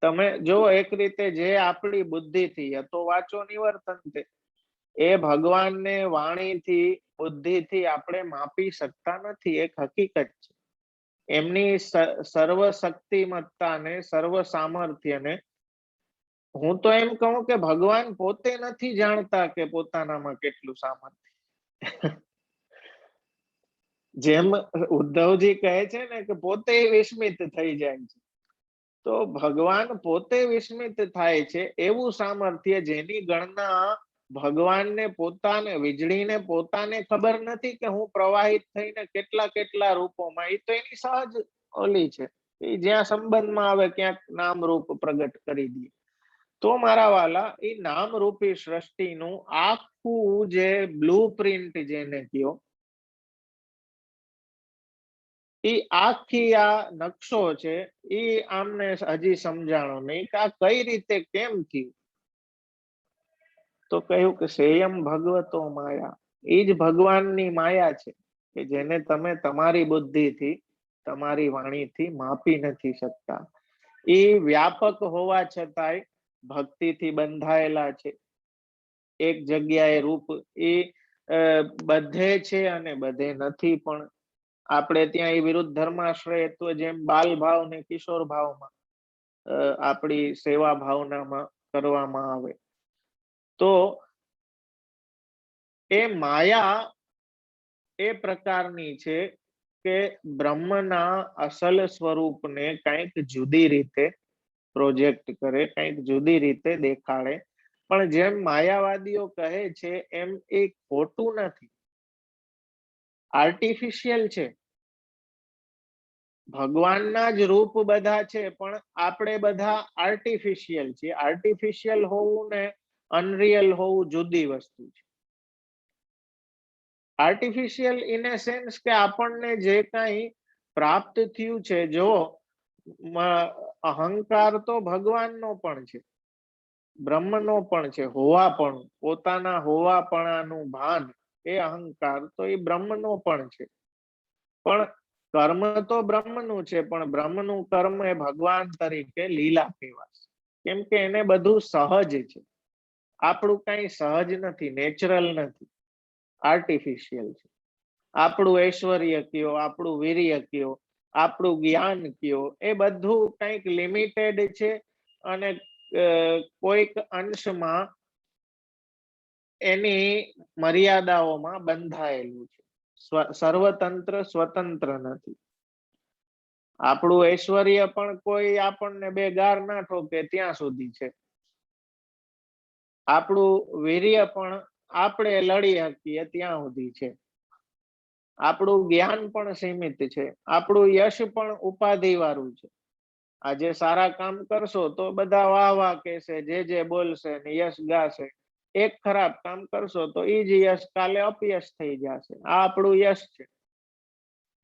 Speaker 1: તમે જો એક રીતે જે આપણી બુદ્ધિથી યતો વાચો નિવર્તન્તે, એ ભગવાનને વાણીથી બુદ્ધિથી આપણે માપી શકતા નથી. એક હકીકત છે. એમની સર્વ શક્તિમત્તાને, સર્વ સામર્થ્યને હું તો એમ કહું કે ભગવાન પોતે નથી જાણતા કે પોતાનામાં કેટલું સામર્થ્ય. જેમ ઉદ્ધવજી કહે છે ને કે પોતે વિસ્મિત થઈ જાય છે, તો ભગવાન પોતે વિસ્મિત થાય છે એવું સામર્થ્ય જેની ગણના ભગવાનને પોતાને, વીજળીને પોતાને ખબર નથી કે હું પ્રવાહિત થઈને કેટલા કેટલા રૂપોમાં, એ તો એની સહજ ઓલી છે, એ જ્યાં સંબંધમાં આવે ક્યાંક નામ રૂપ પ્રગટ કરી દે. તો મારા વાલા, એ નામ રૂપી સૃષ્ટિનું આખું જે બ્લુ પ્રિન્ટ જેને કયો, એ આખી આ નકશો છે, એ આમને હજી સમજાણો નહીં કે આ કઈ રીતે કેમ થયું. તો કહ્યું કે સેયમ ભગવતો માયા, એ જ ભગવાનની માયા છે કે જેને તમે તમારી બુદ્ધિથી, તમારી વાણીથી માપી નથી શકતા. એ વ્યાપક હોવા છતાંય ભક્તિથી બંધાયેલા છે. એક જગ્યાએ રૂપ એ બધે છે અને બધે નથી. પણ આપણે ત્યાં એ વિરુદ્ધ ધર્માશ્રય તો જેમ બાલ ભાવ ને કિશોર ભાવમાં આપણી સેવા ભાવનામાં કરવામાં આવે, તો એ માયા એ પ્રકારની છે કે બ્રહ્મના અસલ સ્વરૂપને કંઈક જુદી રીતે પ્રોજેક્ટ કરે, કંઈક જુદી રીતે દેખાડે. પણ જેમ માયાવાદીઓ કહે છે એમ એ ખોટું નથી, આર્ટિફિશિયલ છે. ભગવાનના જ રૂપ બધા છે પણ આપણે બધા આર્ટિફિશિયલ છીએ. આર્ટિફિશિયલ હોવું ને અનરિયલ હોવું જુદી વસ્તુ છે. આર્ટિફિશિયલ ઇન એ સેન્સ કે આપણને જે કઈ પ્રાપ્ત થયું છે, જો અહંકાર તો ભગવાનનો પણ છે, બ્રહ્મનો પણ છે, હોવાપણું, પોતાના હોવાપણાનું ભાન, એ અહંકાર તો એ બ્રહ્મનો પણ છે. પણ કર્મ તો બ્રહ્મનું છે, પણ બ્રહ્મનું કર્મ એ ભગવાન તરીકે લીલા કહેવાય, કેમ કે એને બધું સહજ છે. આપણું કઈ સહજ નથી, નેચરલ નથી, આર્ટિફિશિયલ છે. આપણું ઐશ્વર્ય કયો, આપણું વીર્ય કયો, આપણું જ્ઞાન કયો, એ બધું કંઈક લિમિટેડ છે અને કોઈક અંશમાં એની મર્યાદાઓમાં બંધાયેલું છે. સર્વતંત્ર સ્વતંત્ર નથી. આપણું ઐશ્વર્ય પણ કોઈ આપણને બે ગાર ના ઠોકે ત્યાં સુધી છે. આપણું વીર્ય પણ આપણે લડી શકીએ ત્યાં સુધી છે. આપણું જ્ઞાન પણ સીમિત છે. આપણું યશ પણ ઉપાધિ વાળું છે. આજે સારા કામ કરશો તો બધા વાહ વાહ કહેશે, જે બોલશે ને યશ ગાશે. એક ખરાબ કામ કરશો તો એ જ યશ કાલે અપયશ થઈ જશે. આ આપણું યશ છે.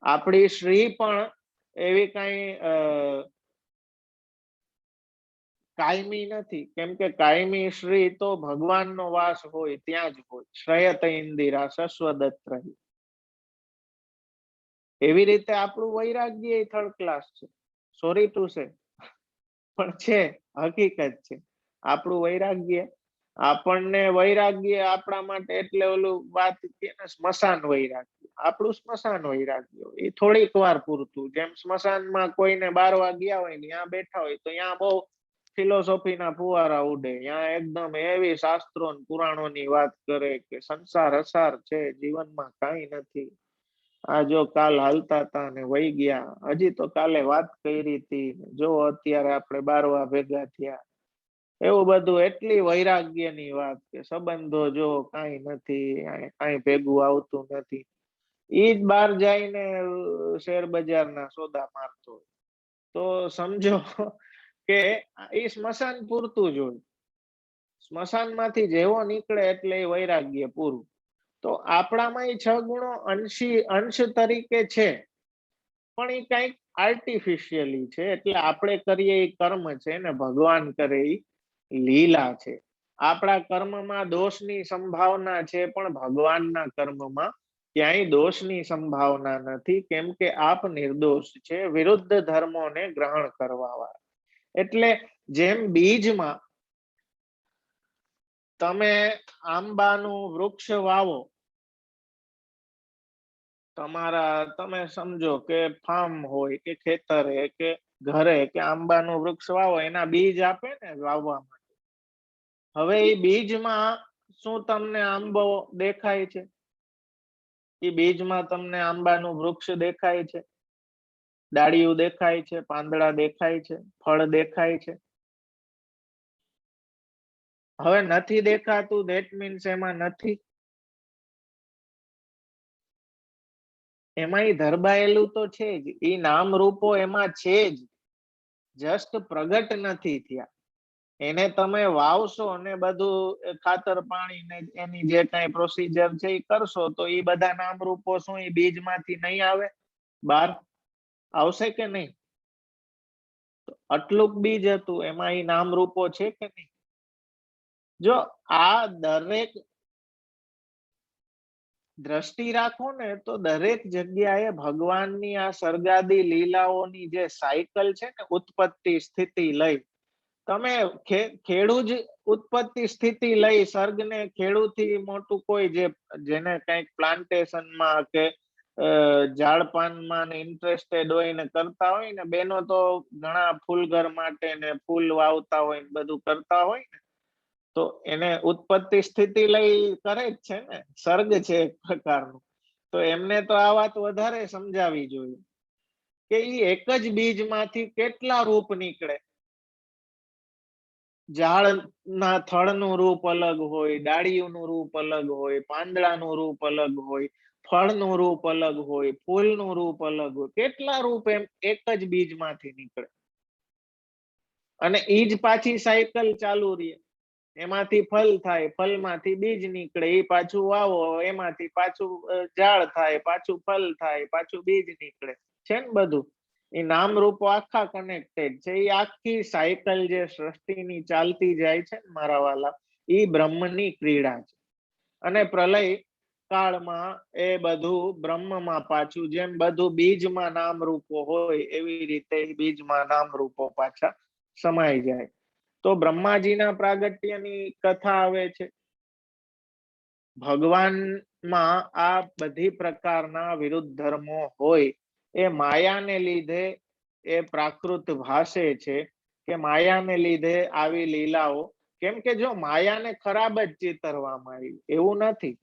Speaker 1: આપણી શ્રી પણ એવી કઈ કાયમી નથી, કેમ કે કાયમી શ્રી તો ભગવાનનો વાસ હોય ત્યાં જ હોય. શ્રયત ઇન્દિરા શશ્વદત્ત રહી. એવી રીતે આપણું વૈરાગ્ય થર્ડ ક્લાસ છે, સોરી ટુ સે, પણ છે, હકીકત છે. આપણું વૈરાગ્ય, આપણને વૈરાગ્ય આપણા માટે એટલે ઓલું વાત કે સ્મશાન વૈરાગ્ય, આપણું સ્મશાન વૈરાગ્ય એ થોડીક વાર પૂરતું. જેમ સ્મશાનમાં કોઈને બારવા ગયા હોય ને ત્યાં બેઠા હોય તો ત્યાં બહુ ફિલોસોફીના ફુવારા ઉડે, ત્યાં એકદમ એવી શાસ્ત્રો પુરાણોની વાત કરે કે સંસાર અસાર છે, જીવનમાં કઈ નથી, આ જો કાલ હાલતા હતા ને વહી ગયા, હજી તો કાલે વાત કરી હતી, જો અત્યારે આપણે બારવા ભેગા થયા. એવું બધું, એટલી વૈરાગ્યની વાત કે સંબંધો જો કાંઈ નથી, કાંઈ ભેગું આવતું નથી. ઈ જ બહાર જઈને શેર બજારના સોદા મારતો હોય. તો સમજો કે એ સ્મશાન પૂરતું જ હોય. સ્મશાનમાંથી જેવો નીકળે એટલે એ વૈરાગ્ય પૂરું. તો આપણામાં એ 6 ગુણો અંશ તરીકે છે, પણ એ કંઈક આર્ટિફિશિયલી છે. એટલે આપણે કરીએ એ કર્મ છે ને ભગવાન કરે એ લીલા છે. આપણા કર્મમાં દોષની સંભાવના છે, પણ ભગવાનના કર્મમાં ક્યાંય દોષની સંભાવના નથી, કેમ કે આપ નિર્દોષ છે, વિરુદ્ધ ધર્મોને ગ્રહણ કરવા વાળા. એટલે જેમ બીજમાં તમે આંબાનું વૃક્ષ વાવો, તમે સમજો કે ફાર્મ હોય કે ખેતરે કે ઘરે કે આંબાનું વૃક્ષ વાવો, એના બીજ આપે ને વાવવા માટે. હવે એ બીજમાં શું તમને આંબો દેખાય છે? એ બીજમાં તમને આંબાનું વૃક્ષ દેખાય છે? ડાળીયું દેખાય છે? પાંદડા દેખાય છે? ફળ દેખાય છે? હવે નથી દેખાતું, ધેટ મીન્સ એમાં નથી. એમાં એ ધરબાયેલું તો છે જ, એ નામ રૂપો એમાં છે જ, જસ્ટ પ્રગટ નથી થયા. એને તમે વાવશો અને બધું ખાતર પાણી ને એની જે કઈ પ્રોસીજર છે એ કરશો, તો એ બધા નામ રૂપો શું એ બીજમાંથી નહીં આવે? બહાર આવશે કે નહીં? આટલું બીજ હતું, એમાં એ નામ રૂપો છે કે નહીં? જો આ દરેક દ્રષ્ટિ રાખો ને, તો દરેક જગ્યાએ ભગવાનની આ સર્ગાદી લીલાઓની જે સાયકલ છે ને, ઉત્પત્તિ સ્થિતિ લય, તમે ખેડૂ જ ઉત્પત્તિ સ્થિતિ લઈ, સર્ગને ખેડૂથી મોટું કોઈ જેને કંઈક પ્લાન્ટેશનમાં કે ઝાડપાનમાં ને ઇન્ટરેસ્ટેડ હોય ને કરતા હોય ને, બેનો તો ઘણા ફૂલઘર માટે ને ફૂલ વાવતા હોય ને બધું કરતા હોય ને, તો એને ઉત્પત્તિ સ્થિતિ લઈ કરે જ છે ને, સર્ગ છે એક પ્રકારનું. તો એમને તો આ વાત વધારે સમજાવી જોઈએ કે એ એક જ બીજમાંથી કેટલા રૂપ નીકળે. ઝાડના થડનું રૂપ અલગ હોય, ડાળીઓનું રૂપ અલગ હોય, પાંદડાનું રૂપ અલગ હોય, ફળનું રૂપ અલગ હોય, ફૂલનું રૂપ અલગ હોય, કેટલા રૂપ એમ એક જ બીજમાંથી નીકળે. અને ઈ જ પાછી સાયકલ ચાલુ રહે. એમાંથી ફળ થાય, ફળમાંથી બીજ નીકળે, એ પાછું વાવો, એમાંથી પાછું ઝાડ થાય, પાછું ફળ થાય, પાછું બીજ નીકળે, છે ને બધું. એ નામ રૂપો આખા કનેક્ટેડ છે. એ આખી સાયકલ જે સૃષ્ટિની ચાલતી જાય છે ને મારા વાલા, એ બ્રહ્મની ક્રીડા છે. અને પ્રલય કાળમાં એ બધું બ્રહ્મમાં પાછું, જેમ બધું બીજમાં નામ રૂપો હોય, એવી રીતે બીજમાં નામ રૂપો પાછા સમાઈ જાય. તો બ્રહ્માજીના પ્રાગટ્યની કથા આવે છે. ભગવાનમાં આ બધી પ્રકારના વિરુદ્ધ ધર્મો હોય, એ માયાને લીધે એ પ્રાકૃત ભાષે છે, કે માયાને લીધે આવી લીલાઓ. કેમ કે જો માયાને ખરાબ જ ચિતરવામાં આવી, એવું નથી.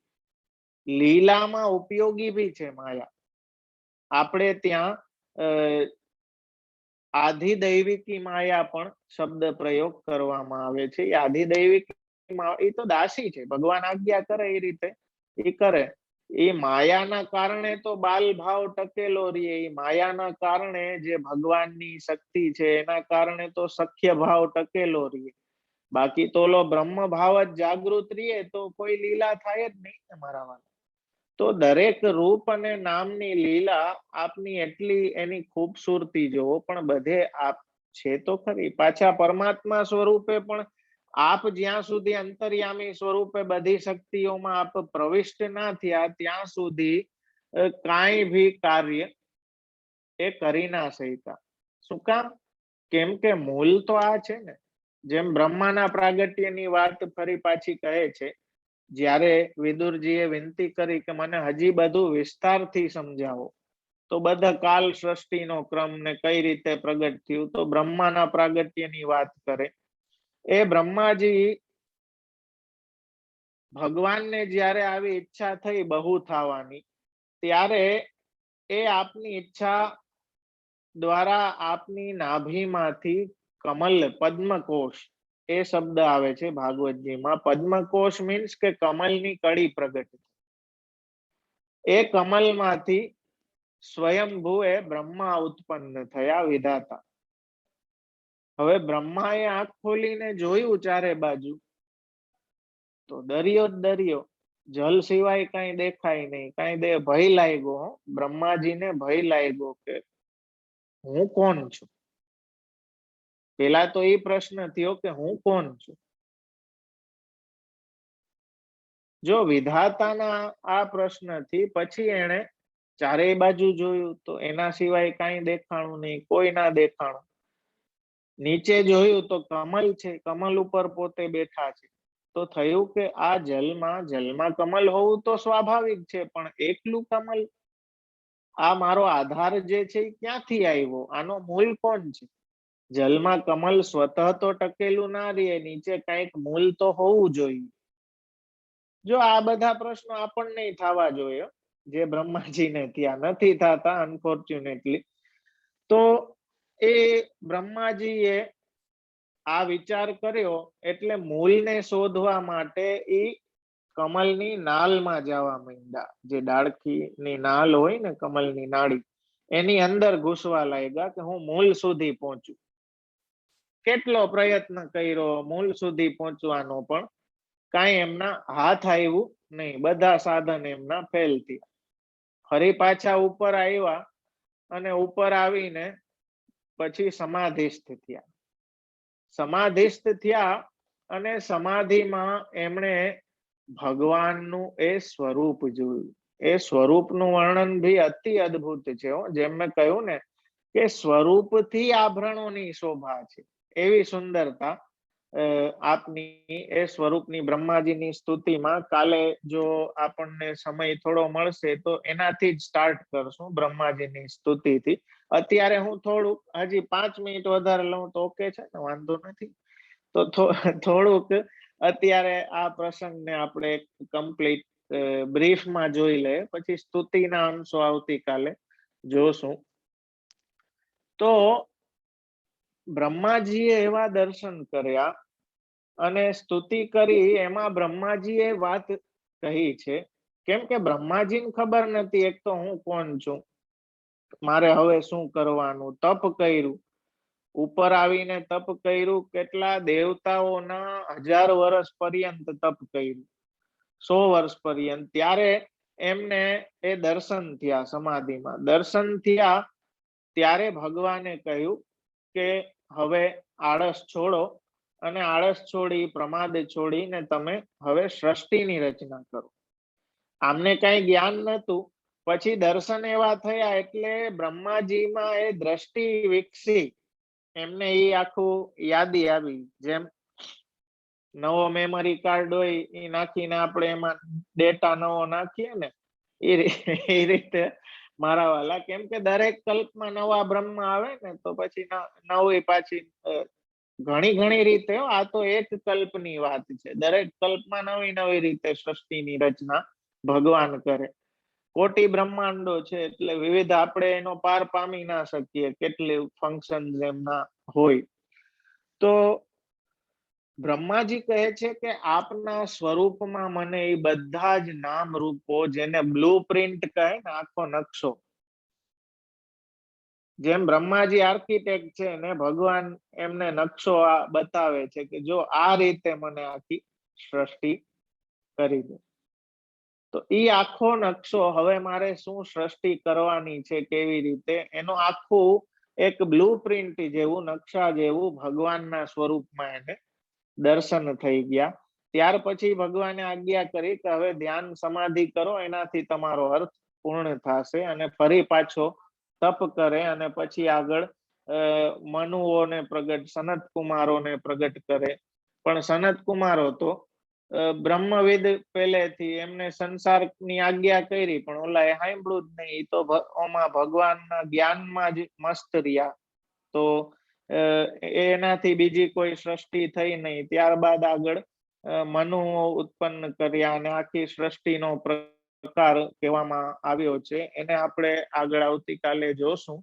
Speaker 1: લીલામાં ઉપયોગી બી છે માયા. આપણે ત્યાં આધિદૈવિકી માયા પણ શબ્દ પ્રયોગ કરવામાં આવે છે. એ આધિદૈવિક એ તો દાસી છે, ભગવાન આજ્ઞા કરે એ રીતે એ કરે. એ માયાના કારણે તો બાલ ભાવ ટકેલો રહે, એ માયાના કારણે જે ભગવાનની શક્તિ છે એના કારણે તો સખ્ય ભાવ ટકેલો રહે. બાકી તો ઓલો બ્રહ્મ ભાવ જ જાગૃત રહે તો કોઈ લીલા થાય જ નહીં મારા વાળા. તો દરેક રૂપ અને નામની લીલા આપની એટલી એની ખૂબસૂરતી જોવો, પણ બધે આપ છે તો ખરી. પાછા પરમાત્મા સ્વરૂપે પણ આપ જ્યાં સુધી અંતર્યામી સ્વરૂપે બધી શક્તિઓમાં આપ પ્રવિષ્ટ ના થયા, ત્યાં સુધી કાંઈ ભી કાર્ય એ કરી ના શકતા. શું કામ? કેમ કે મૂળ તો આ છે ને. જેમ બ્રહ્માના પ્રાગટ્યની વાત ફરી પાછી કહે છે, જ્યારે વિદુરજીએ વિનંતી કરી કે મને હજી બધું વિસ્તારથી સમજાવો, તો બધા કાલ સૃષ્ટિનો ક્રમ ને કઈ રીતે પ્રગટ થયું, તો બ્રહ્માના પ્રાગટ્યની વાત કરે. એ બ્રહ્માજી ભગવાનને જ્યારે આવી ઈચ્છા થઈ બહુ થવાની, ત્યારે એ આપની ઈચ્છા દ્વારા આપની નાભીમાંથી કમલ પદ્મકોશ એ શબ્દ આવે છે ભાગવતજીમાં. પદ્મકોશ મીન્સ કે કમલની કડી પ્રગટ. એ કમલમાંથી સ્વયંભૂ એ બ્રહ્મા ઉત્પન્ન થયા, વિધાતા. હવે બ્રહ્માએ આંખ ખોલીને જોયું ચારે બાજુ, તો દરિયો જ દરિયો, જલ સિવાય કઈ દેખાય નહીં. ભય લાગ્યો, બ્રહ્માજીને ભય લાગ્યો કે હું કોણ છું. પેલા તો એ પ્રશ્ન થયો કે હું કોણ છું. જો વિધાતાના આ પ્રશ્નથી પછી એને ચારેય બાજુ જોયું, તો એના સિવાય કાંઈ દેખાણું નહીં, કોઈ ના દેખાણું. નીચે જોયું તો કમલ છે, કમલ ઉપર પોતે બેઠા છે. તો થયું કે આ જલમાં કમલ હોવું તો સ્વાભાવિક છે, પણ એકલું કમલ, આ મારો આધાર જે છે એ ક્યાંથી આવ્યો, આનો મૂળ કોણ છે. જલમાં કમલ સ્વતઃ તો ટકેલું ના રહે, નીચે કઈક મૂળ તો હોવું જોઈએ. જો આ બધા પ્રશ્નો આપણને થવા જોઈએ, જે બ્રહ્માજીને ત્યાં નથી થતા અનફોર્ચ્યુનેટલી. તો એ બ્રહ્માજીએ આ વિચાર કર્યો, એટલે મૂળને શોધવા માટે એ કમલની નાલમાં જવા માંડ્યા. જે ડાળખીની નાલ હોય ને, કમલની નાળી, એની અંદર ઘૂસવા લાગ્યા કે હું મૂળ સુધી પહોંચું. કેટલો પ્રયત્ન કર્યો મૂળ સુધી પહોંચવાનો, પણ કાંઈ એમના હાથ આવ્યું નહીં. બધા સાધન એમના ફેલ થયા. ફરી પાછા ઉપર આવ્યા અને ઉપર આવીને પછી સમાધિસ્થ થયા. સમાધિસ્થ થયા અને સમાધિમાં એમણે ભગવાનનું એ સ્વરૂપ જોયું. એ સ્વરૂપનું વર્ણન ભી અતિ અદ્ભુત છે. જેમ મેં કહ્યું ને કે સ્વરૂપથી આભરણોની શોભા છે, એવી સુંદરતા આપની એ સ્વરૂપની બ્રહ્માજીની સ્તુતિમાં. કાલે જો આપણને સમય થોડો મળશે તો એનાથી જ સ્ટાર્ટ કરશું, બ્રહ્માજીની સ્તુતિથી. અત્યારે હું થોડુંક હજી 5 મિનિટ વધારે લઉં તો ઓકે છે ને, વાંધો નથી. તો થોડુંક અત્યારે આ પ્રસંગને આપણે કમ્પ્લીટ બ્રીફમાં જોઈ લે, પછી સ્તુતિના અંશો આવતીકાલે જોશું. તો બ્રહ્માજીએ એવા દર્શન કર્યા અને સ્તુતિ કરી. એમાં બ્રહ્માજીએ વાત કહી છે, કેમ કે બ્રહ્માજીને ખબર નથી એક તો હું કોણ છું, મારે હવે શું કરવાનું. તપ કર્યું, ઉપર આવીને તપ કર્યું. કેટલા દેવતાઓના 1000 વર્ષ પર્યંત તપ કર્યું, 100 વર્ષ પર્યંત. ત્યારે એમને એ દર્શન થયા, સમાધિમાં દર્શન થયા. ત્યારે ભગવાને કહ્યું કે હવે આળસ છોડો, અને આળસ છોડી, પ્રમાદ છોડીને તમે હવે સૃષ્ટિની રચના કરો. આમને કઈ જ્ઞાન નતું. પછી દર્શન એવા થયા એટલે બ્રહ્માજીમાં એ દ્રષ્ટિ વિકસી. એમને એ આખું યાદી આવી. જેમ નવો મેમરી કાર્ડ હોય એ નાખીને આપણે એમાં ડેટા નવો નાખીએ ને, એ રીતે મારા વાલા. કેમ કે દરેક કલ્પમાં નવા બ્રહ્મ આવે ને, તો પછી નવી પાછી ઘણી રીતે. આ તો એક કલ્પની વાત છે. દરેક કલ્પમાં નવી રીતે સૃષ્ટિની રચના ભગવાન કરે. કોટી બ્રહ્માંડો છે, એટલે વિવિધ આપણે એનો પાર પામી ના શકીએ, કેટલી ફંક્શન એમના હોય. તો બ્રહ્માજી કહે છે કે આપના સ્વરૂપમાં મને એ બધા જ નામ રૂપો, જેને બ્લુ પ્રિન્ટ કહે ને, આખો નકશો. જેમ બ્રહ્માજી આર્કિટેક્ટ છે ને, ભગવાન એમને નકશો બતાવે છે કે જો આ રીતે મને આખી સૃષ્ટિ કરી દે. તો એ આખો નકશો હવે મારે શું સૃષ્ટિ કરવાની છે, કેવી રીતે, એનો આખું એક બ્લુ પ્રિન્ટ જેવું, નકશા જેવું ભગવાનના સ્વરૂપમાં એને દર્શન થઈ ગયા. ત્યાર પછી ભગવાને આજ્ઞા કરી કે હવે ધ્યાન સમાધિ કરો, એનાથી તમારો અર્થ પૂર્ણ થશે. અને ફરી પાછો તપ કરે, અને પછી આગળ મનુઓને પ્રગટ, સનત કુમારોને પ્રગટ કરે. પણ સનત કુમારો તો બ્રહ્મવિદ પહેલેથી, એમને સંસારની આજ્ઞા કરી, પણ ઓલા એ સાંભળ્યું જ નહીં. તો ઓમાં ભગવાનના જ્ઞાનમાં જ મસ્ત રહ્યા. તો એનાથી બીજી કોઈ સૃષ્ટિ થઈ નહીં. ત્યારબાદ આગળ મનુઓ ઉત્પન્ન કર્યા અને આખી સૃષ્ટિનો પ્રકાર કહેવામાં આવ્યો છે એને આપણે આગળ આવતીકાલે જોશું.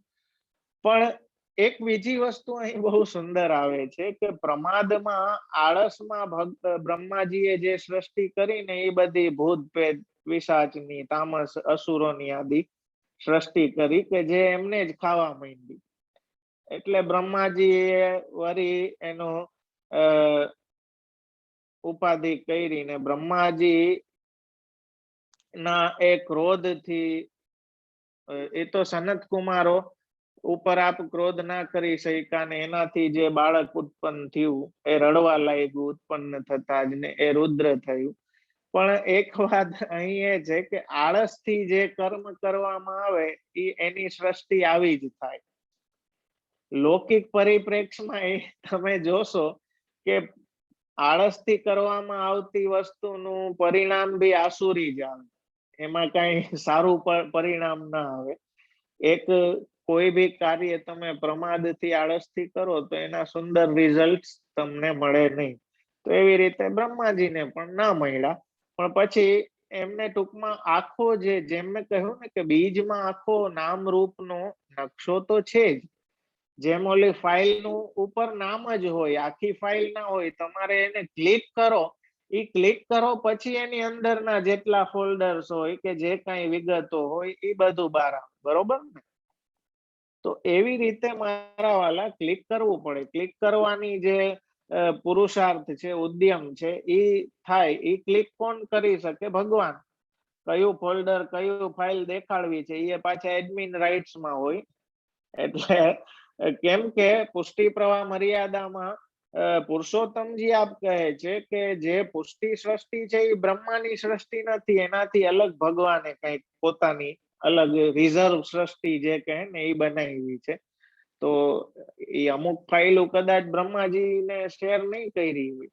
Speaker 1: પણ એક બીજી વસ્તુ અહીં બહુ સુંદર આવે છે કે પ્રમાદમાં આળસમાં બ્રહ્માજીએ જે સૃષ્ટિ કરીને એ બધી ભૂત પ્રેત પિશાચની તામસ અસુરોની આદિ સૃષ્ટિ કરી કે જે એમને જ ખાવા માંડી. એટલે બ્રહ્માજીએ વળી એનો ઉપાધિ કરીને બ્રહ્માજી ના એ ક્રોધથી એ તો સનત કુમારો ઉપર આપ ક્રોધ ના કરી શક્યા ને એનાથી જે બાળક ઉત્પન્ન થયું એ રડવા લાગ્યું ઉત્પન્ન થતા જ ને એ રુદ્ર થયું. પણ એક વાત અહીં એ છે કે આળસથી જે કર્મ કરવામાં આવે એની સૃષ્ટિ આવી જ થાય. લૌકિક પરિપ્રેક્ષમાં એ તમે જોશો કે આળસથી કરવામાં આવતી વસ્તુનું પરિણામ બી આસુરી જ આવે, એમાં કઈ સારું પરિણામ ના આવે. એક કોઈ બી કાર્ય તમે પ્રમાદથી આળસથી કરો તો એના સુંદર રિઝલ્ટ તમને મળે નહીં. તો એવી રીતે બ્રહ્માજીને પણ ના મળ્યા. પણ પછી એમને ટૂંકમાં આખો જેમ મેં કહ્યું ને કે બીજમાં આખો નામ રૂપનો નકશો તો છે જ. જેમ ઓલી ફાઇલનું ઉપર નામ જ હોય, આખી ફાઇલ ના હોય, તમારે એને ક્લિક કરો, એ ક્લિક કરો પછી એની અંદરના જેટલા ફોલ્ડર્સ હોય કે જે કઈ વિગતો હોય એ બધું બહાર આવે, બરોબર ને? તો એવી રીતે મારા વાલા ક્લિક કરવું પડે. ક્લિક કરવાની જે પુરુષાર્થ છે, ઉદ્યમ છે, એ થાય એ ક્લિક કોણ કરી શકે? ભગવાન. કયું ફોલ્ડર કયું ફાઇલ દેખાડવી છે એ પાછા એડમિન રાઇટ્સમાં હોય. એટલે કેમ કે પુષ્ટિ પ્રવાહ મર્યાદામાં પુરુષોત્તમજી આપ કહે છે કે જે પુષ્ટિ સૃષ્ટિ છે એ બ્રહ્માની સૃષ્ટિ નથી, એનાથી અલગ ભગવાને કઈક પોતાની અલગ રિઝર્વ સૃષ્ટિ જે કહે ને એ બનાવી છે. તો એ અમુક ફાઇલો કદાચ બ્રહ્માજીને શેર નહીં કરી હોય.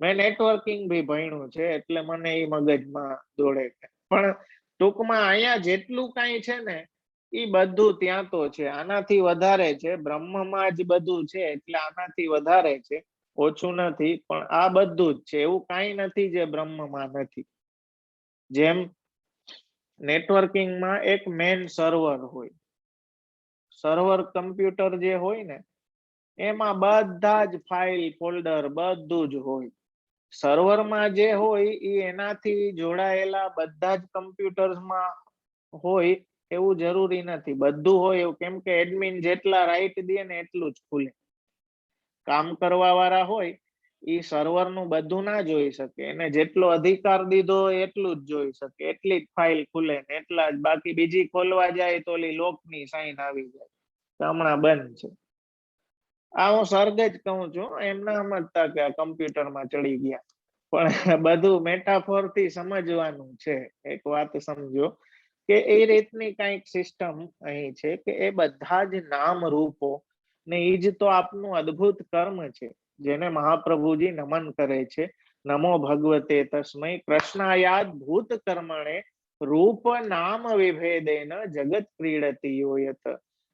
Speaker 1: મેં નેટવર્કિંગ બી ભણ્યું છે એટલે મને એ મગજમાં દોડે છે. પણ ટૂંકમાં અહીંયા જેટલું કઈ છે ને એ બધું ત્યાં તો છે, આનાથી વધારે છે. બ્રહ્મમાં જ બધું છે એટલે આનાથી વધારે છે, ઓછું નથી. પણ આ બધું જ છે, એવું કઈ નથી જે બ્રહ્મમાં નથી. જેમ નેટવર્કિંગમાં એક મેન સર્વર હોય, સર્વર કમ્પ્યુટર જે હોય ને એમાં બધા જ ફાઇલ ફોલ્ડર બધું જ હોય. સર્વરમાં જે હોય એ એનાથી જોડાયેલા બધા જ કમ્પ્યુટર્સમાં હોય એવું જરૂરી નથી. બધું હોય એવું, કેમ કે એડમિન જેટલા રાઈટ દે ને એટલું જ ખુલે. કામ કરવા વાળા હોય એ સર્વરનું બધું ના જોઈ શકે, એને જેટલો અધિકાર દીધો હોય એટલું જ જોઈ શકે, એટલી જ ફાઇલ ખુલે ને એટલા જ. બાકી બીજી ખોલવા જાય તો ઓલી લોકની સાઈન આવી જાય હમણાં બંધ છે. આ હું સર્ગ જ કહું છું, એમ ના સમજતા કે આ કમ્પ્યુટરમાં ચડી ગયા. પણ બધું મેટાફોર થી સમજવાનું છે. એક વાત સમજો કે એ રીતની કઈક સિસ્ટમ અહીં છે કે એ બધા જ નામ રૂપો ને એ જ તો આપનું અદ્ભુત કર્મ છે જેને મહાપ્રભુજી નમન કરે છે. નમો ભગવતે તસ્મૈ કૃષ્ણાયાદ ભૂત કર્મણે રૂપ નામ વિભેદેન જગત ક્રીડતી યોયત.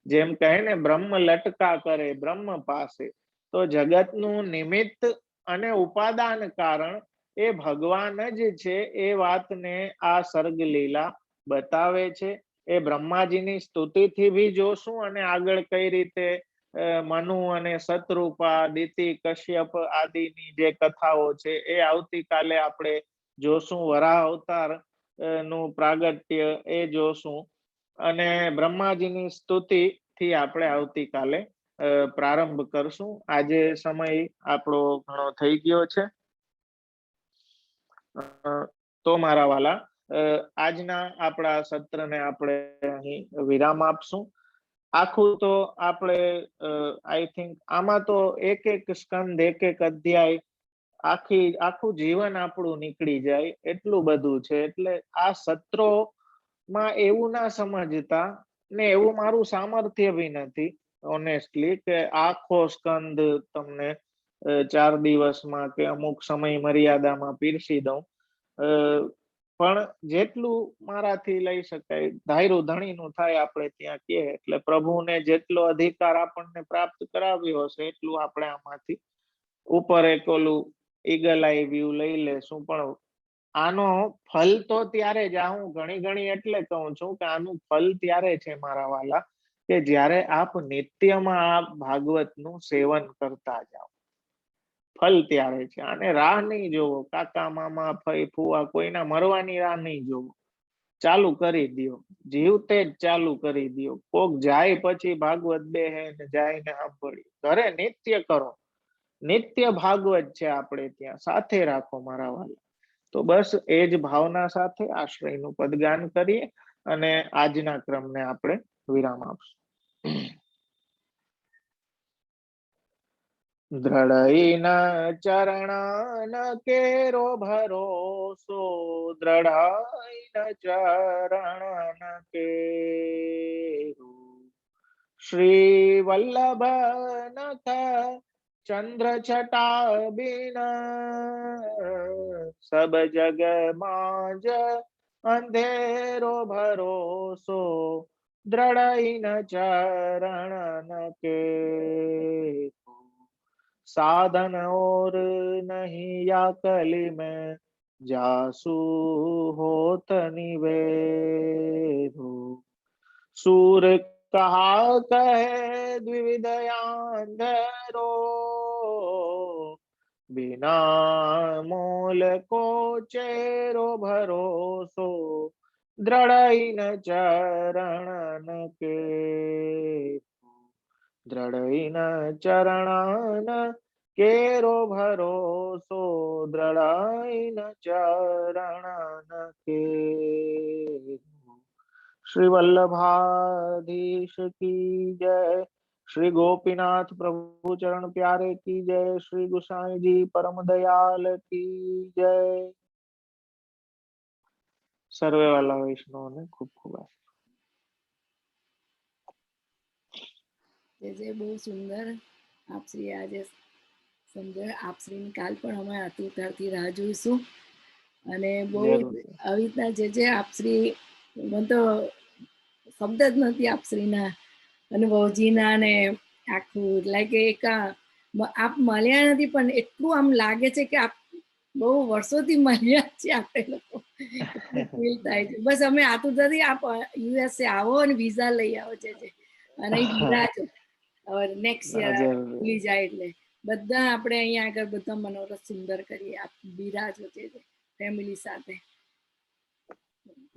Speaker 1: જેમ કહે ને બ્રહ્મ લટકા કરે બ્રહ્મ પાસે, તો જગતનું નિમિત્ત અને ઉપાદાન કારણ એ ભગવાન જ છે. એ વાતને આ સર્ગ લીલા બતાવે છે. એ બ્રહ્માજીની સ્તુતિથી બી જોશું અને આગળ કઈ રીતે મનુ અને શત્રુપા દિતિ કશ્યપ આદિની જે કથાઓ છે એ આવતીકાલે આપણે જોશું. વરાહ અવતાર નું પ્રાગટ્ય એ જોશું અને બ્રહ્માજીની સ્તુતિ થી આપણે આવતીકાલે પ્રારંભ કરશું. આજે સમય આપણો ઘણો થઈ ગયો છે. તો મારા વાલા આજના આપણા સત્રને આપણે અહીં વિરામ આપશું. આખું તો આપણે આઈ થિંક આમાં તો એક એક સ્કંદ એક એક અધ્યાય આખું જીવન આપણું નીકળી જાય એટલું બધું છે. એટલે આ સત્રોમાં એવું ના સમજતા ને એવું મારું સામર્થ્ય બી નથી ઓનેસ્ટલી કે આખો સ્કંદ તમને 4 દિવસમાં કે અમુક સમય મર્યાદામાં પીરસી દઉં. પણ જેટલું મારાથી લઈ શકાય ધાયરું ધણીનું થાય આપણે ત્યાં કહે. એટલે પ્રભુને જેટલો અધિકાર આપણને પ્રાપ્ત કરાવ્યો હશે એટલું આપણે આમાંથી ઉપર એક ઓલું ઈગલ આઈ વ્યૂ લઈ લેશું. પણ આનો ફલ તો ત્યારે જ, આ હું ઘણી એટલે કહું છું કે આનું ફલ ત્યારે છે મારા વાલા, કે જ્યારે આપ નિત્યમાં આ ભાગવતનું સેવન કરતા જાઓ, ફલ ત્યારે છે. અને રાહ નહીં જોવો, કાકા મામા ફઈ ફુવા કોઈના મરવાની રાહ નહીં જોવો, ચાલુ કરી દો, જીવતે જ ચાલુ કરી દો. કોક જાય પછી ભાગવત બેહે ને જાય ને સાંભળી, ઘરે નિત્ય કરો, નિત્ય ભાગવત છે આપણે ત્યાં, સાથે રાખો મારા વાલા. તો બસ એ જ ભાવના સાથે આશ્રયનું પદગાન કરીએ અને આજના ક્રમને આપણે વિરામ આપશું. દ્રઢઈન ચરણ કેરો ભરોસો, દ્રઢઈન ચરણ કેરો, શ્રી વલ્લભ નખ ચંદ્ર છટા બિન, સબ જગ માજ અંધેરો ભરોસો, દ્રઢઈન ચરણ કેરો, साधन और नहीं या कली में, जासु होत निवेदो, सूर कहा कहे द्विविधयांधरो, बिना मोल को चेरो भरोसो, દ્રઢઈન ચરણ કે, દ્રઢઈન ચરણ કેરો ભરોસો, દ્રઢઈન ચરણ કે. શ્રી વલ્લભાધીશ કી જય, श्री गोपीनाथ प्रभु चरण प्यारे की जय, श्री गोसाई जी परम दयाल की जय. सर्वे वाला वैष्णव ने खूब खूब
Speaker 2: જે બહુ સુંદર આપશ્રી આજે સમજાય. આપશ્રીની કાલ પણ અમે આતુરતાથી રાહ જોઈશું. અને બહુ આવી રીતના જે આપશ્રી, મને તો શબ્દ જ નથી આપશ્રીના અનુભવજીના, ને આખું લાઈક એક આપ મળ્યા નથી પણ એટલું આમ લાગે છે કે આપ બહુ વર્ષોથી મળ્યા છે આપણે લોકો, ફીલ થાય છે. બસ અમે આતુરતાથી આપ યુએસએ આવો અને વિઝા લઈ આવો છે અને બિરાજો નેક્સ્ટ યર ભૂલી જાય એટલે. બધા આપણે અહીંયા આગળ બધા મનોરથ સુંદર કરીએ, આપ બિરાજો છે ફેમિલી સાથે.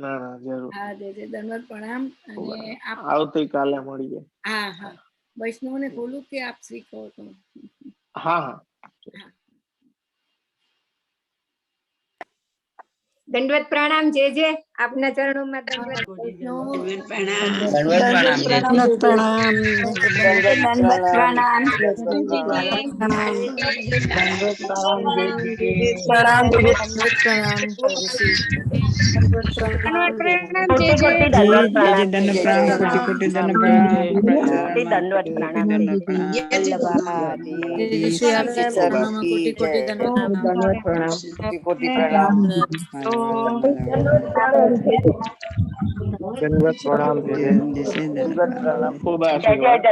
Speaker 2: હા જય જય, ધન્યવાદ, પ્રણામ. અને આપ
Speaker 1: આવતીકાલે મળીએ.
Speaker 2: હા હા, વૈષ્ણવને ખોલું કે આપ શ્રી કહો તો?
Speaker 1: હા હા,
Speaker 3: દંડવત પ્રણામ. જે જે આપના ચરણોમાં દંડવત પ્રણામ.
Speaker 1: દંડવત પ્રણામ, ખૂબ
Speaker 3: આશીર્વાદ.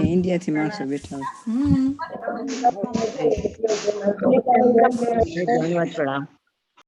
Speaker 4: ઇન્ડિયા થી માણસો બેઠા.
Speaker 3: ધન્યવાદ, પ્રણામ.